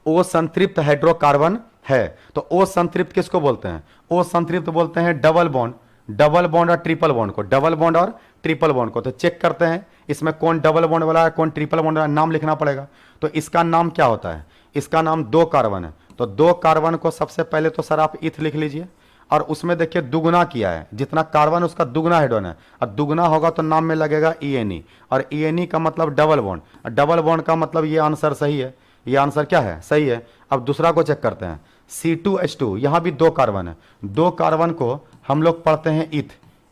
ओ संतृप्त हाइड्रोकार्बन है, तो ओ संतृप्त किसको बोलते हैं? ओ संतृप्त बोलते हैं डबल बॉन्ड, डबल बॉन्ड और ट्रिपल बॉन्ड को, डबल बॉन्ड और ट्रिपल बॉन्ड को। तो चेक करते हैं इसमें कौन डबल बॉन्ड वाला है, कौन ट्रिपल बॉन्ड वाला है, नाम लिखना पड़ेगा। तो इसका नाम क्या होता है? इसका नाम 2 कार्बन है। तो 2 कार्बन को सबसे पहले तो सर आप इथ लिख लीजिए, और उसमें देखिए दुगुना किया है, जितना कार्बन उसका दुगुना हाइड्रोजन है, और दुगुना होगा तो नाम में लगेगा ENE, और ENE का मतलब डबल बॉन्ड, डबल बॉन्ड का मतलब ये आंसर सही है। ये आंसर क्या है? सही है। अब दूसरा को चेक करते हैं, C2H2, यहां भी 2 कार्बन है। 2 कार्बन को हम लोग पढ़ते हैं इथ,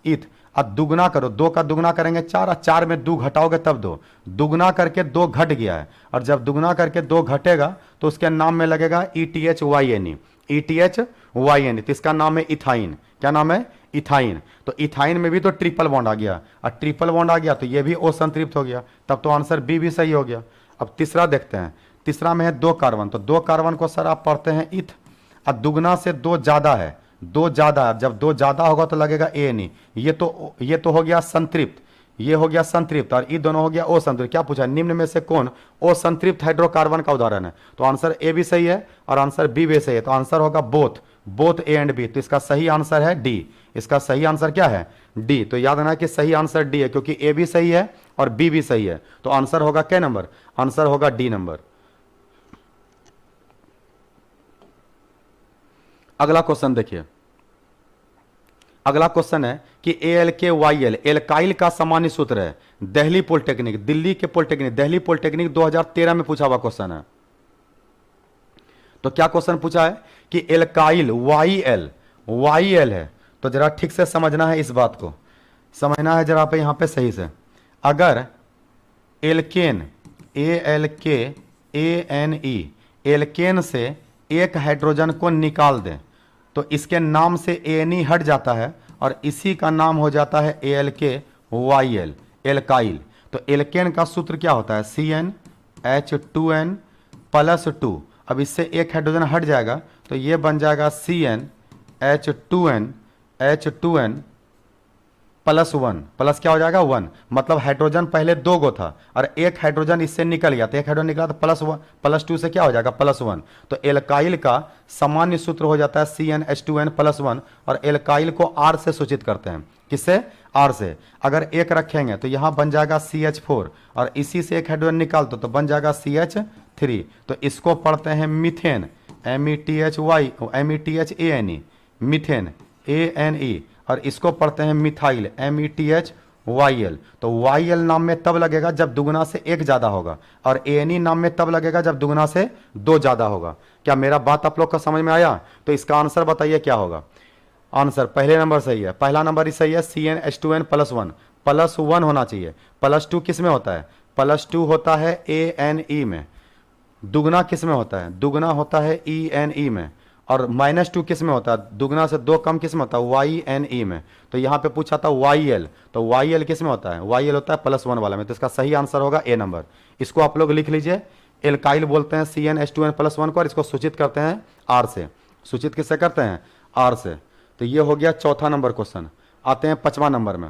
इथ। अब दुगना करो, 2 का दुगना करेंगे 4, और 4 में 2 घटाओगे तब 2, दुगना करके 2 घट गया है, और जब दुगना करके 2 घटेगा तो उसके नाम में लगेगा ETHYNE, ETHYNE। तो इसका नाम है इथाइन। क्या नाम है? इथाइन। तो इथाइन में भी तो ट्रिपल बॉन्ड आ गया, और ट्रिपल बॉन्ड आ गया तो ये भी ओ संतृप्त हो गया, तब तो आंसर बी भी सही हो गया। अब तीसरा देखते हैं, तीसरा में है 2 कार्बन। तो 2 कार्बन को सर आप पढ़ते हैं इथ, और दुगना से 2 ज्यादा है, 2 ज्यादा, जब 2 ज्यादा होगा तो लगेगा ANE। ये तो हो गया संतृप्त, ये हो गया संतृप्त, और ये दोनों हो गया असंतृप्त। क्या पूछा? निम्न में से कौन असंतृप्त हाइड्रोकार्बन का उदाहरण है? तो आंसर ए भी सही है और आंसर बी भी सही है। तो आंसर होगा both, both A and B. तो इसका सही आंसर है डी। इसका सही आंसर क्या है? डी। तो याद रखना कि सही आंसर डी है, क्योंकि ए भी सही है और बी भी सही है। तो आंसर होगा क्या नंबर? आंसर होगा डी नंबर। अगला क्वेश्चन देखिए, अगला क्वेश्चन है कि ALKYL एल्काइल का सामान्य सूत्र है। दिल्ली पॉलिटेक्निक, दिल्ली के पॉलिटेक्निक, दिल्ली पॉलिटेक्निक 2013 में पूछा हुआ क्वेश्चन है। तो क्या क्वेश्चन पूछा है कि एल्काइल YL है। तो जरा ठीक से समझना है, इस बात को समझना है जरा पे यहां पे सही से। अगर एल्केन ALKANE एल्केन से एक हाइड्रोजन को निकाल दें तो इसके नाम से ANE हट जाता है और इसी का नाम हो जाता है ALKYL, एल्काइल। तो एल्केन का सूत्र क्या होता है? CnH2n+2। अब इससे एक हाइड्रोजन हट जाएगा तो ये बन जाएगा CnH2n+1 प्लस क्या हो जाएगा? 1। मतलब हाइड्रोजन पहले 2 गो था और एक हाइड्रोजन इससे निकल गया, तो एक हाइड्रोजन निकला तो +2 से क्या हो जाएगा? +1। तो एल्काइल का सामान्य सूत्र हो जाता है CnH2n+1, और एल्काइल को R से सूचित करते हैं। किससे? R से। अगर एक रखेंगे तो यहां बन जाएगा CH4, और इसी से एक हाइड्रोजन निकाल दो तो बन जाएगा CH3। तो इसको पढ़ते हैं मीथेन, METHANE, मीथेन ANE, और इसको पढ़ते हैं मिथाइल METHYL। तो YL नाम में तब लगेगा जब दुगुना से 1 ज्यादा होगा, और ANE नाम में तब लगेगा जब दुगुना से 2 ज्यादा होगा। क्या मेरा बात आप लोग का समझ में आया? तो इसका आंसर बताइए क्या होगा? आंसर पहले नंबर सही है, पहला नंबर ही सही है, CnH2n+1 +1 होना चाहिए। +2 किस में होता है? +2 होता है ANE में। दुगना किस में होता है? दुगना होता है ENE में। और -2 किस में होता है? दुगना से 2 कम किस में होता है? YNE में। तो यहाँ पे पूछा था YL, तो YL किस में होता है? YL होता है +1 वाला में। तो इसका सही आंसर होगा ए नंबर। इसको आप लोग लिख लीजिए, एल्काइल बोलते हैं CnH2n+1 को, और इसको सूचित करते हैं R से। सूचित किससे करते हैं? R से। तो ये हो गया चौथा नंबर क्वेश्चन। आते हैं 5वां नंबर में।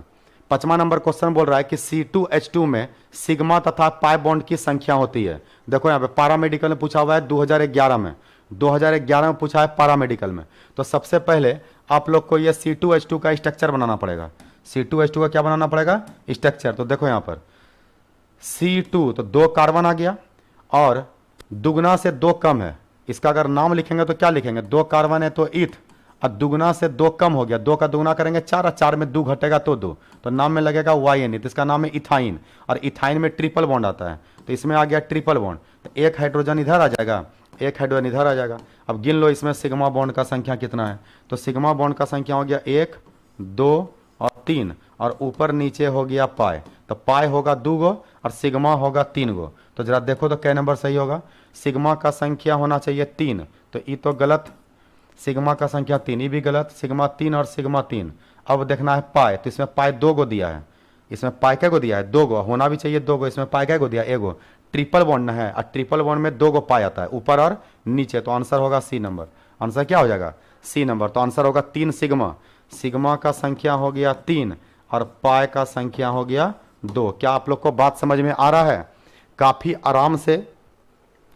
5वां नंबर क्वेश्चन बोल रहा है कि C2H2 में सिग्मा तथा पाई बॉन्ड की संख्या होती है। देखो यहाँ पे पैरामेडिकल में पूछा हुआ है 2011 में, 2011 में पूछा है पैरामेडिकल में। तो सबसे पहले आप लोग को ये C2H2 का स्ट्रक्चर बनाना पड़ेगा। C2H2 का क्या बनाना पड़ेगा? स्ट्रक्चर। तो देखो यहाँ पर C2, तो 2 कार्बन आ गया और दुगना से 2 कम है। इसका अगर नाम लिखेंगे तो क्या लिखेंगे? 2 कार्बन है तो इथ, और दुगना से 2 कम हो गया, 2 का दुगना करेंगे 4, और 4 में 2 घटेगा तो 2, तो नाम में लगेगा YNE। तो इसका नाम है इथाइन, और इथाइन में ट्रिपल बॉन्ड आता है, तो इसमें आ गया ट्रिपल बॉन्ड। तो एक हाइड्रोजन इधर आ जाएगा, एक हाइड्रोजन इधर आ जाएगा। अब गिन लो इसमें सिग्मा बॉन्ड का संख्या कितना है। तो सिग्मा बॉन्ड का संख्या हो गया 1, 2 और 3, और ऊपर नीचे हो गया पाई। तो पाई होगा 2 गो और सिग्मा होगा 3 गो। तो जरा देखो तो क्या नंबर सही होगा? सिग्मा का संख्या होना चाहिए 3, तो ये तो गलत। सिग्मा का संख्या 3, ये भी गलत। सिग्मा 3 और सिग्मा 3। अब देखना है पाई, तो इसमें पाई 2 गो दिया है। इसमें पाई क्या को दिया है? 2 गो। होना भी चाहिए 2 गो, इसमें पाई क्या को दिया? 1 गो। ट्रिपल बॉन्ड है और ट्रिपल बॉन्ड में 2 गो पाया जाता है, ऊपर और नीचे, तो आंसर होगा सी नंबर। आंसर क्या हो जाएगा? सी नंबर। तो आंसर होगा 3 सिग्मा। सिग्मा का संख्या हो गया 3 और पाई का संख्या हो गया 2। क्या आप लोग को बात समझ में आ रहा है? काफी आराम से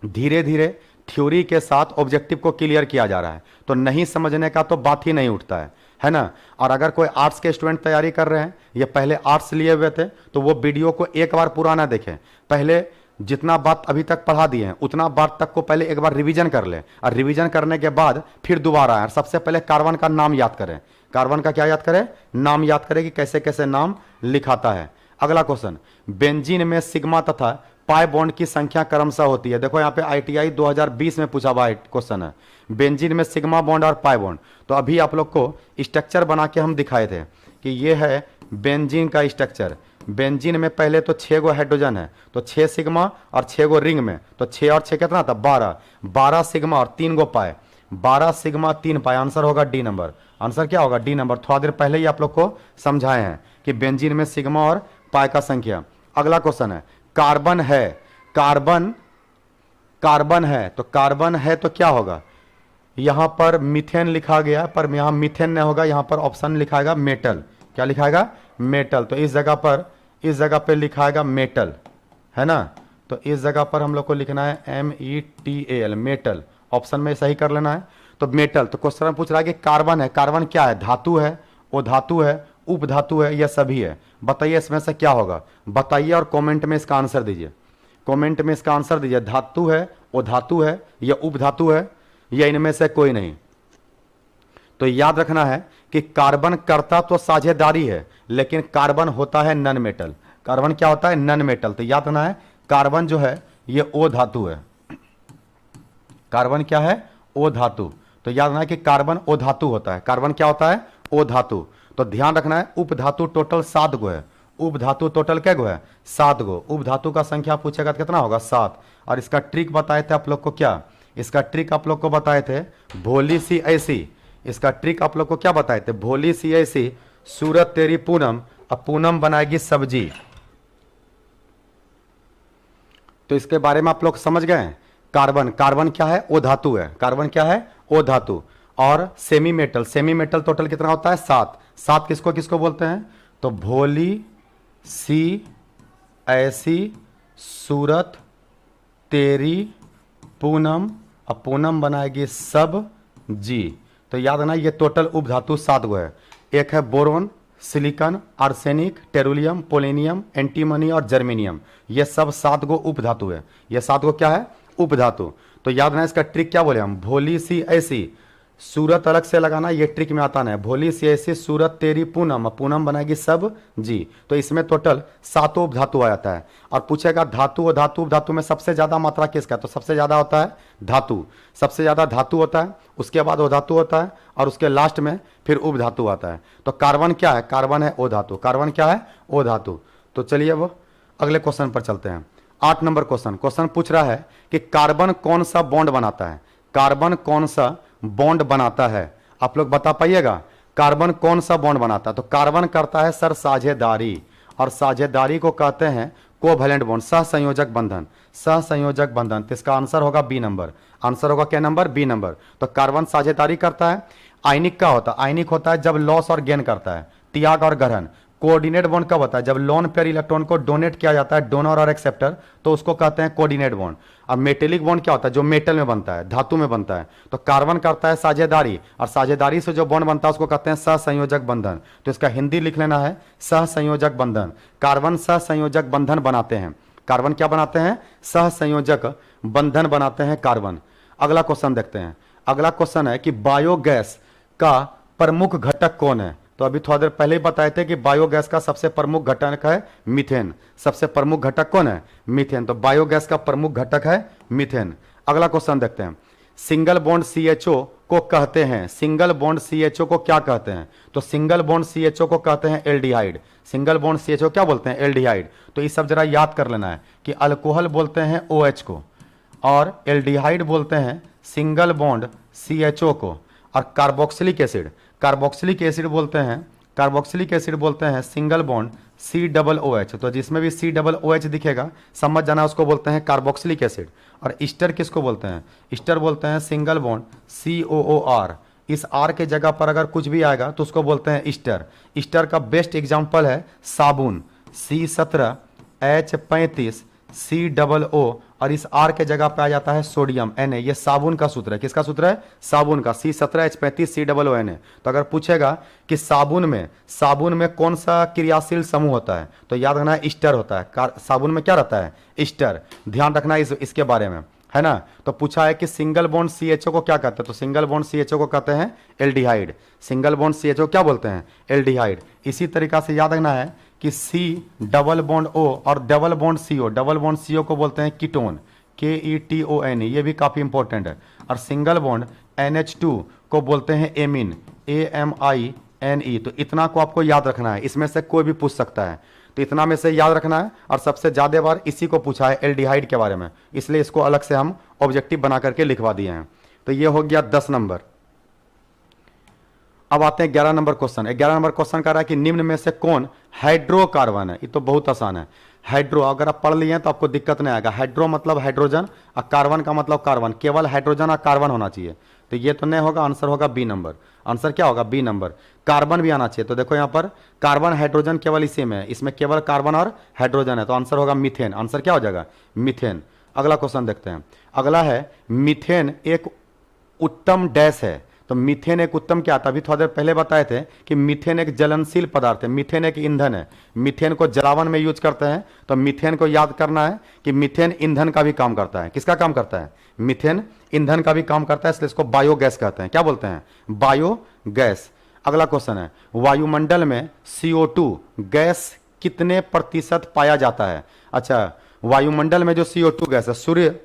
धीरे धीरे थ्योरी के साथ ऑब्जेक्टिव को क्लियर किया जा रहा है, तो नहीं समझने का तो बात ही नहीं उठता है ना। और अगर कोई आर्ट्स के स्टूडेंट तैयारी कर रहे हैं या पहले आर्ट्स लिए हुए थे तो वो वीडियो को एक बार पूरा ना देखें, पहले जितना बात अभी तक पढ़ा दिए हैं उतना बात तक को पहले एक बार रिवीजन कर ले, और रिवीजन करने के बाद फिर दोबारा आए। सबसे पहले कार्बन का नाम याद करें। कार्बन का क्या याद करें? नाम याद करें कि कैसे कैसे नाम लिखाता है। अगला क्वेश्चन, बेंजीन में सिग्मा तथा पाई बॉन्ड की संख्या क्रमशः होती है। देखो यहाँ पे आईटीआई 2020 में पूछा हुआ क्वेश्चन है, बेंजीन में सिग्मा बॉन्ड और पाई बॉन्ड। तो अभी आप लोग को स्ट्रक्चर बना के हम दिखाए थे कि ये है बेंजीन का स्ट्रक्चर। बेंजीन में पहले तो 6 गो हाइड्रोजन है, तो 6 सिग्मा और 6 गो रिंग में, तो 6 और 6 कितना था? 12। 12 सिग्मा और 3 गो पाई, 12 सिग्मा 3 पाई। आंसर होगा डी नंबर। आंसर क्या होगा? D number. थोड़ा देर पहले ही आप लोग को समझाए हैं कि बेंजीन में सिग्मा और पाई का संख्या। अगला क्वेश्चन है, कार्बन है, कार्बन है, तो कार्बन है तो क्या होगा? यहां पर मीथेन लिखा गया पर यहां मीथेन नहीं होगा, यहां पर ऑप्शन लिखाएगा मेटल। क्या लिखाएगा? मेटल। तो इस जगह पे लिखाएगा मेटल, है ना। तो इस जगह पर हम लोग को लिखना है METAL, मेटल। ऑप्शन में सही कर लेना है। तो मेटल। तो क्वेश्चन पूछ रहा है कि कार्बन है, कार्बन क्या है? धातु है, वो धातु है, उपधातु है, यह सभी है। बताइए इसमें से क्या होगा? बताइए और कमेंट में इसका आंसर दीजिए। कमेंट में इसका आंसर दीजिए। धातु है, वो धातु है, या उपधातु है, या इनमें से कोई नहीं। तो याद रखना है कि कार्बन करता तो साझेदारी है, लेकिन कार्बन होता है नन मेटल। कार्बन क्या होता है? Non metal. तो याद रखना है कार्बन जो है ये ओ धातु है। कार्बन क्या है? ओ धातु। तो याद रखना है कि कार्बन ओ धातु होता है। कार्बन क्या होता है? ओ धातु। तो ध्यान रखना है उपधातु टोटल 7 गो है। उपधातु टोटल क्या गो है? 7 गो। उपधातु का संख्या पूछेगा तो कितना होगा? 7। और इसका ट्रिक बताए थे आप लोग को क्या? इसका ट्रिक आप लोग को बताए थे भोली सी ऐसी। इसका ट्रिक आप लोग को क्या बताए थे? भोली सी ऐसी, सूरत तेरी पूनम, अब पूनम बनाएगी सब्जी। तो इसके बारे में आप लोग समझ गए हैं। कार्बन, कार्बन क्या है? ओ धातु है। कार्बन क्या है? ओ धातु। और semi metal, semi metal total कितना होता है? 7। 7 किसको किसको बोलते हैं? तो भोली सी ऐसी, सूरत तेरी पूनम, अब पूनम बनाएगी सब जी। तो याद रखना ये टोटल उपधातु 7 गो है। एक है boron, silicon, arsenic, टेरुलियम, polonium, antimony और जर्मेनियम। ये सब 7 गो उपधातु है। ये 7 गो क्या है? उपधातु। तो याद रखना इसका ट्रिक क्या बोले हम? भोली सी ऐसी, सूरत अलग से लगाना, ये ट्रिक में आता है। भोली सी ऐसी, सूरत तेरी पूनम, पूनम बनाएगी सब जी। तो इसमें टोटल 7 उपधातु आ जाता है। और पूछेगा धातु और धातु, धातु में सबसे ज्यादा मात्रा किसका? तो सबसे ज्यादा होता है धातु। सबसे ज्यादा धातु होता है, उसके बाद ओ धातु होता है, और उसके लास्ट में फिर उपधातु आता है। तो कार्बन क्या है? कार्बन है ओ धातु। कार्बन क्या है? ओ धातु। तो चलिए वो अगले क्वेश्चन पर चलते हैं। 8 नंबर क्वेश्चन। क्वेश्चन पूछ रहा है कि कार्बन कौन सा बॉन्ड बनाता है? कार्बन कौन सा बॉन्ड बनाता है? आप लोग बता पाइएगा कार्बन कौन सा बॉन्ड बनाता है? तो कार्बन करता है सर साझेदारी, और साझेदारी को कहते हैं कोवैलेंट बॉन्ड, सहसंयोजक बंधन। सहसंयोजक बंधन। तो इसका आंसर होगा बी नंबर। आंसर होगा क्या नंबर? B number. तो कार्बन साझेदारी करता है। आयनिक का होता है? आयनिक होता है जब लॉस और गेन करता है, त्याग और ग्रहण। कोऑर्डिनेट बॉन्ड कब होता है? जब लोन पेयर इलेक्ट्रॉन को डोनेट किया जाता है, डोनर और एक्सेप्टर, तो उसको कहते हैं कोऑर्डिनेट बॉन्ड। अब मेटेलिक बॉन्ड क्या होता है? जो मेटल में बनता है, धातु में बनता है। तो कार्बन करता है साझेदारी, और साझेदारी से जो बॉन्ड बनता है उसको कहते हैं सहसंयोजक बंधन। तो इसका हिंदी लिख लेना है सहसंयोजक बंधन। कार्बन सहसंयोजक बंधन बनाते हैं। कार्बन क्या बनाते हैं? सहसंयोजक बंधन बनाते हैं कार्बन। अगला क्वेश्चन देखते हैं। अगला क्वेश्चन है कि बायोगैस का प्रमुख घटक कौन है? तो अभी थोड़ा देर पहले ही बताए थे कि बायोगैस का सबसे प्रमुख घटक है मीथेन। सबसे प्रमुख घटक कौन है? मीथेन। तो बायोगैस का प्रमुख घटक है मीथेन। अगला क्वेश्चन देखते हैं। सिंगल बॉन्ड CHO को कहते हैं, सिंगल बॉन्ड CHO को क्या कहते हैं? तो सिंगल बॉन्ड CHO को कहते हैं एल्डिहाइड। सिंगल बॉन्ड CHO क्या बोलते हैं? एल्डिहाइड। तो ये सब जरा याद कर लेना है कि अल्कोहल बोलते हैं OH को, और एल्डिहाइड बोलते हैं सिंगल बॉन्ड CHO को, और कार्बोक्सिलिक एसिड, कार्बोक्सिलिक एसिड बोलते हैं कार्बोक्सिलिक एसिड बोलते हैं सिंगल बॉन्ड COOH, तो जिसमें भी COOH दिखेगा समझ जाना उसको बोलते हैं कार्बोक्सिलिक एसिड। और ईस्टर किसको बोलते हैं? ईस्टर बोलते हैं सिंगल बॉन्ड COOR। इस R के जगह पर अगर कुछ भी आएगा तो उसको बोलते हैं ईस्टर। ईस्टर का बेस्ट एग्जाम्पल है साबुन, C17H35 COO, और इस R के जगह पे आ जाता है सोडियम Na। ये साबुन का सूत्र है। किसका सूत्र है? साबुन का, C17H35 COO Na। तो अगर पूछेगा कि साबुन में कौन सा क्रियाशील समूह होता है, तो याद रखना है ईस्टर होता है। साबुन में क्या रहता है? ईस्टर। ध्यान रखना इसके बारे में, है ना। तो पूछा है कि सिंगल बॉन्ड CHO को क्या कहते हैं, तो सिंगल बॉन्ड CHO को कहते हैं एल्डिहाइड। सिंगल बॉन्ड CHO क्या बोलते हैं? एल्डिहाइड। इसी तरीका से याद रखना है कि C डबल बॉन्ड O और डबल बॉन्ड CO को बोलते हैं कीटोन, KETON। ये भी काफ़ी इंपॉर्टेंट है। और सिंगल बॉन्ड NH2 को बोलते हैं एमीन, AMINE। तो इतना को आपको याद रखना है, इसमें से कोई भी पूछ सकता है, तो इतना में से याद रखना है। और सबसे ज़्यादा बार इसी को पूछा है एल्डिहाइड के बारे में, इसलिए इसको अलग से हम ऑब्जेक्टिव बना करके लिखवा दिए हैं। तो ये हो गया 10 नंबर। अब आते हैं 11 नंबर क्वेश्चन। 11 नंबर क्वेश्चन कह रहा है कि निम्न में से कौन हाइड्रोकार्बन है? ये तो बहुत आसान है। हाइड्रो अगर आप पढ़ लिए हैं तो आपको दिक्कत नहीं आएगा। हाइड्रो मतलब हाइड्रोजन और कार्बन का मतलब कार्बन, केवल हाइड्रोजन और कार्बन होना चाहिए। तो ये तो नहीं होगा, आंसर होगा बी नंबर। आंसर क्या होगा? B number. कार्बन भी आना चाहिए। तो देखो यहाँ पर कार्बन हाइड्रोजन केवल इसी में है, इसमें केवल कार्बन और हाइड्रोजन है, तो आंसर होगा मीथेन। आंसर क्या हो जाएगा? मीथेन। अगला क्वेश्चन देखते हैं। अगला है मीथेन एक उत्तम डैश है। तो मीथेन एक उत्तम क्या था? अभी थोड़ा देर पहले बताए थे कि मीथेन एक जलनशील पदार्थ है, मीथेन एक ईंधन है। मीथेन को जलावन में यूज करते हैं, तो मीथेन को याद करना है कि मीथेन ईंधन का भी काम करता है। किसका काम करता है? मीथेन ईंधन का भी काम करता है, इसलिए इसको बायोगैस कहते हैं। क्या बोलते हैं? बायोगैस। अगला क्वेश्चन है वायुमंडल में CO2 गैस कितने प्रतिशत पाया जाता है? अच्छा, वायुमंडल में जो CO2 गैस है, सूर्य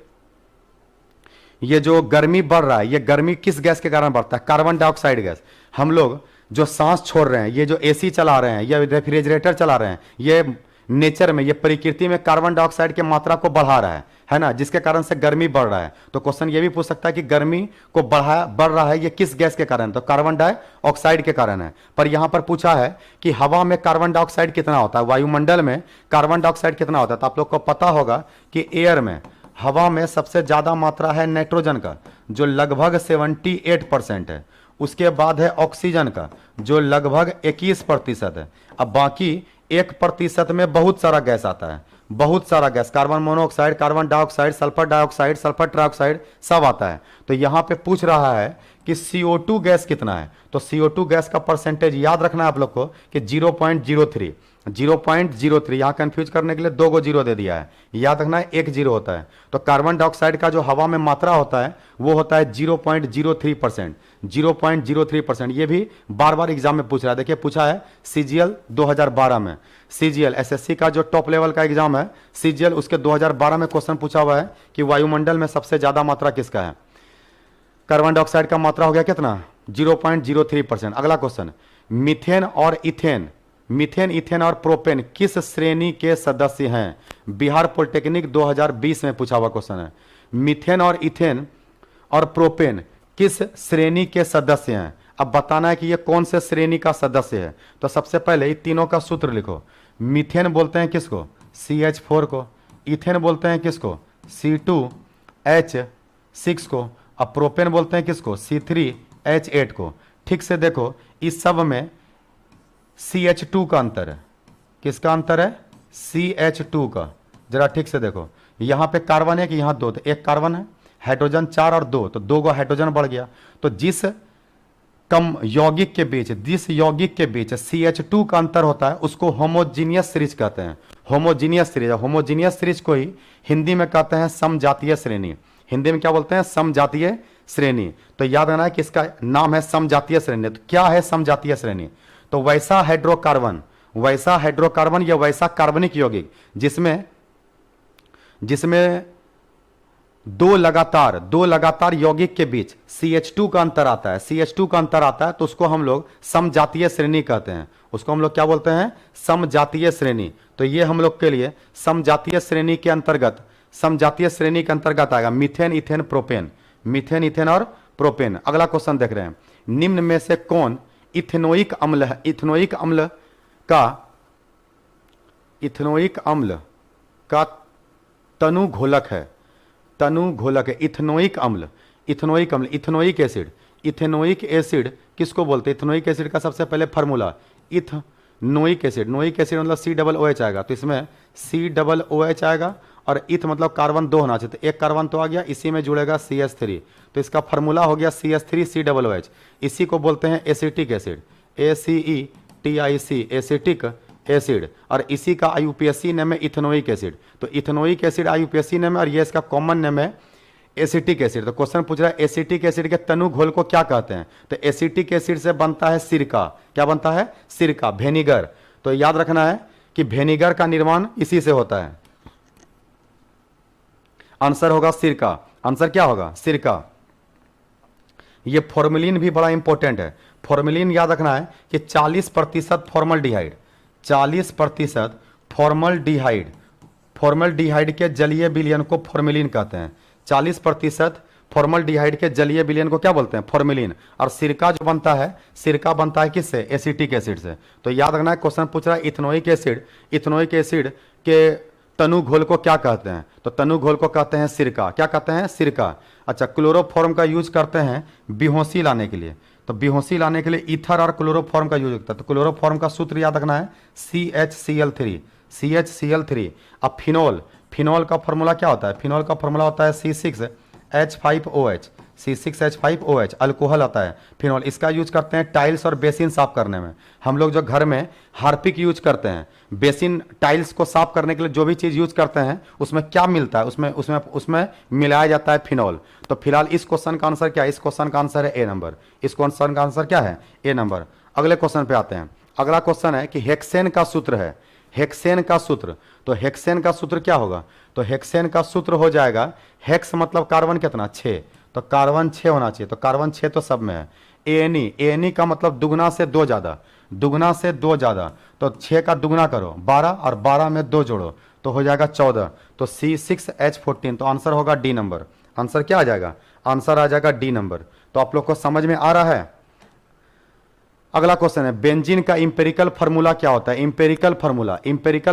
ये जो गर्मी बढ़ रहा है, ये गर्मी किस गैस के कारण बढ़ता है? Carbon dioxide gas. हम लोग जो सांस छोड़ रहे हैं, ये जो AC चला रहे हैं या रेफ्रिजरेटर चला रहे हैं, ये नेचर में, ये प्रकृति में कार्बन डाइऑक्साइड की मात्रा को बढ़ा रहा है ना, जिसके कारण से गर्मी बढ़ रहा है। तो क्वेश्चन ये भी पूछ सकता है कि गर्मी को बढ़ रहा है ये किस गैस के कारण? तो कार्बन डाइऑक्साइड के कारण है। पर यहां पर पूछा है कि हवा में कार्बन डाइऑक्साइड कितना होता है, वायुमंडल में कार्बन डाइऑक्साइड कितना होता है? तो आप लोग को पता होगा कि एयर में, हवा में सबसे ज्यादा मात्रा है नाइट्रोजन का, जो लगभग 78% है। उसके बाद है ऑक्सीजन का, जो लगभग 21% है। अब बाकी 1% में बहुत सारा गैस आता है, बहुत सारा gas, carbon monoxide, carbon dioxide, sulphur dioxide, sulphur trioxide, सब आता है। तो यहां पे पूछ रहा है कि CO2 गैस कितना है। तो CO2 गैस का परसेंटेज याद रखना है आप लोग को कि 0.03। 0.03 यहां कंफ्यूज करने के लिए 2 जीरो दे दिया है, याद रखना है 1 जीरो होता है। तो कार्बन डाइऑक्साइड का जो हवा में मात्रा होता है वो होता है 0.03%। 0.03%। ये भी बार बार एग्जाम में पूछ रहा है। देखिए पूछा है CGL 2012 में, CGL SSC का जो टॉप लेवल का एग्जाम है CGL, उसके 2012 में क्वेश्चन पूछा हुआ है कि वायुमंडल में सबसे ज्यादा मात्रा किसका है? कार्बन डाइऑक्साइड का मात्रा हो गया कितना? 0.03%। अगला क्वेश्चन, मीथेन और इथेन, मीथेन, इथेन और प्रोपेन किस श्रेणी के सदस्य हैं? बिहार पॉलिटेक्निक 2020 में पूछा हुआ क्वेश्चन है। मीथेन और इथेन और प्रोपेन किस श्रेणी के सदस्य हैं? अब बताना है कि ये कौन से श्रेणी का सदस्य है। तो सबसे पहले इन तीनों का सूत्र लिखो। मीथेन बोलते हैं किसको? CH4 को। इथेन बोलते हैं किसको? C2H6 को। अब प्रोपेन बोलते हैं किसको? C3H8 को। ठीक से देखो, इस सब में CH2 का अंतर है। किसका अंतर है? CH2 का। जरा ठीक से देखो, यहां पे कार्बन है कि यहां 2, तो एक कार्बन है, हाइड्रोजन 4 और 2, तो 2 गो हाइड्रोजन बढ़ गया। तो जिस कम यौगिक के बीच, जिस यौगिक के बीच CH2 का अंतर होता है उसको होमोजीनियस सीरीज कहते हैं। होमोजीनियस सीरीज, होमोजीनियस सीरीज को ही हिंदी में कहते हैं समजातीय श्रेणी। हिंदी में क्या बोलते हैं? समजातीय श्रेणी। तो याद रखना है कि इसका नाम है समजातीय श्रेणी। तो क्या है समजातीय श्रेणी? तो वैसा हाइड्रोकार्बन, वैसा हाइड्रोकार्बन या वैसा कार्बनिक यौगिक जिसमें दो लगातार यौगिक के बीच CH2 का अंतर आता है, CH2 का अंतर आता है, तो उसको हम लोग समजातीय श्रेणी कहते हैं। उसको हम लोग क्या बोलते हैं? समजातीय श्रेणी। तो ये हम लोग के लिए समजातीय श्रेणी के अंतर्गत आएगा methane, ethane, propane. Methane, ethane और प्रोपेन। अगला क्वेश्चन देख रहे हैं, निम्न में से कौन इथेनोइक अम्ल है, इथेनोइक अम्ल का तनु घोलक है, इथेनोइक अम्ल, इथेनोइक एसिड। इथेनोइक एसिड किसको बोलते हैं? इथेनोइक एसिड का सबसे पहले फार्मूला इथनोइक एसिड, नोइक एसिड मतलब COOH आएगा, तो इसमें COOH आएगा, और इथ मतलब कार्बन 2 होना चाहिए, तो एक कार्बन तो आ गया, इसी में जुड़ेगा CH3, तो इसका फार्मूला हो गया CH3COOH। इसी को बोलते हैं acetic acid, ACETIC, acetic acid, और इसी का IUPAC नेम है इथेनोइक एसिड। तो इथेनोइक एसिड IUPAC नेम है, और ये इसका कॉमन नेम है एसिटिक एसिड। तो क्वेश्चन पूछ रहा है एसिटिक एसिड के तनु घोल को क्या कहते हैं? तो एसिटिक एसिड से बनता है सिरका। क्या बनता है? सिरका, वेनिगर। तो याद रखना है कि वेनिगर का निर्माण इसी से होता है। आंसर होगा सिरका। आंसर क्या होगा? सिरका। ये फॉर्मेलिन भी बड़ा इंपॉर्टेंट है। फॉर्मेलिन याद रखना है कि 40% फॉर्मलडिहाइड, 40% फॉर्मलडिहाइड के जलीय विलयन को फॉर्मेलिन कहते हैं। 40% फॉर्मलडिहाइड के जलीय विलयन को क्या बोलते हैं? फॉर्मेलिन। और सिरका जो बनता है, सिरका बनता है किससे? एसिटिक एसिड से। तो याद रखना है, क्वेश्चन पूछ रहा है इथेनोइक एसिड के तनु घोल को क्या कहते हैं? तो तनु घोल को कहते हैं सिरका। क्या कहते हैं? सिरका। अच्छा, क्लोरोफॉर्म का यूज करते हैं बेहोशी लाने के लिए। तो बेहोशी लाने के लिए ईथर और क्लोरोफॉर्म का यूज होता है। तो क्लोरोफॉर्म का सूत्र याद रखना है CHCl3। अब फिनोल का फॉर्मूला क्या होता है? फिनोल का फॉर्मूला होता है C6H5OH, अल्कोहल आता है फिनोल। इसका यूज करते हैं टाइल्स और बेसिन साफ करने में। हम लोग जो घर में हार्पिक यूज करते हैं, बेसिन टाइल्स को साफ करने के लिए जो भी चीज यूज करते हैं, उसमें क्या मिलता है? उसमें मिलाया जाता है फिनोल। तो फिलहाल इस क्वेश्चन का आंसर क्या है? इस क्वेश्चन का आंसर है ए नंबर। इस क्वेश्चन का आंसर क्या है? ए नंबर। अगले क्वेश्चन पे आते हैं। अगला क्वेश्चन है कि हेक्सेन का सूत्र है, हेक्सेन का सूत्र। तो हेक्सेन का सूत्र क्या होगा? तो हेक्सेन का सूत्र हो जाएगा, हेक्स मतलब कार्बन कितना? 6, तो कार्बन 6 होना चाहिए। तो कार्बन 6 तो सब में है। एएनई का मतलब दुगना से 2 ज्यादा, दुगना से 2 ज्यादा। तो 6 का दुगना करो 12, और 12 में 2 जोड़ो तो हो जाएगा 14। तो C6H14। तो आंसर होगा डी नंबर। आंसर क्या आ जाएगा? आंसर आ जाएगा डी नंबर। तो आप लोग को समझ में आ रहा है? अगला क्वेश्चन है, बेंजीन का इंपेरिकल फार्मूला क्या होता है? इंपेरिकल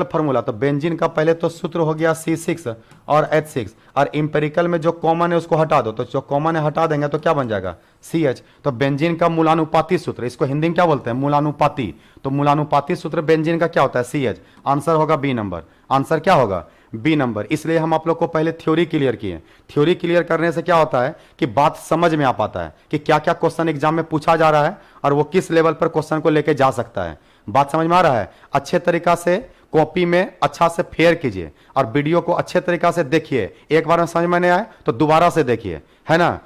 फार्मूला तो बेंजीन का पहले तो सूत्र हो गया C6 और H6, और इंपेरिकल में जो कॉमन है उसको हटा दो। तो जो कॉमन है हटा देंगे तो क्या बन जाएगा? CH। तो बेंजीन का मूलानुपाती सूत्र, इसको हिंदी में क्या बोलते हैं? मूलानुपाती। तो मूलानुपाती सूत्र बेंजीन का क्या होता है? CH। आंसर होगा बी नंबर। आंसर क्या होगा? B number. इसलिए हम आप लोग को पहले थ्योरी क्लियर किए। थ्योरी क्लियर करने से क्या होता है कि बात समझ में आ पाता है कि क्या क्या क्वेश्चन एग्जाम में पूछा जा रहा है और वो किस लेवल पर क्वेश्चन को लेके जा सकता है। बात समझ में आ रहा है? अच्छे तरीका से कॉपी में अच्छा से फेयर कीजिए और वीडियो को अच्छे तरीका से देखिए। एक बार में समझ में नहीं आए तो दोबारा से देखिए, है ना,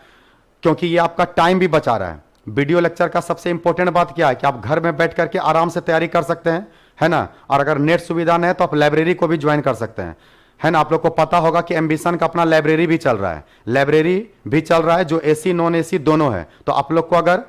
क्योंकि ये आपका टाइम भी बचा रहा है। वीडियो लेक्चर का सबसे इंपॉर्टेंट बात क्या है कि आप घर में बैठ करके आराम से तैयारी कर सकते हैं, है ना। और अगर नेट सुविधा नहीं है तो आप लाइब्रेरी को भी ज्वाइन कर सकते हैं, है ना। आप लोग को पता होगा कि एम्बिशन का अपना लाइब्रेरी भी चल रहा है, जो एसी नॉन एसी दोनों है। तो आप लोग को अगर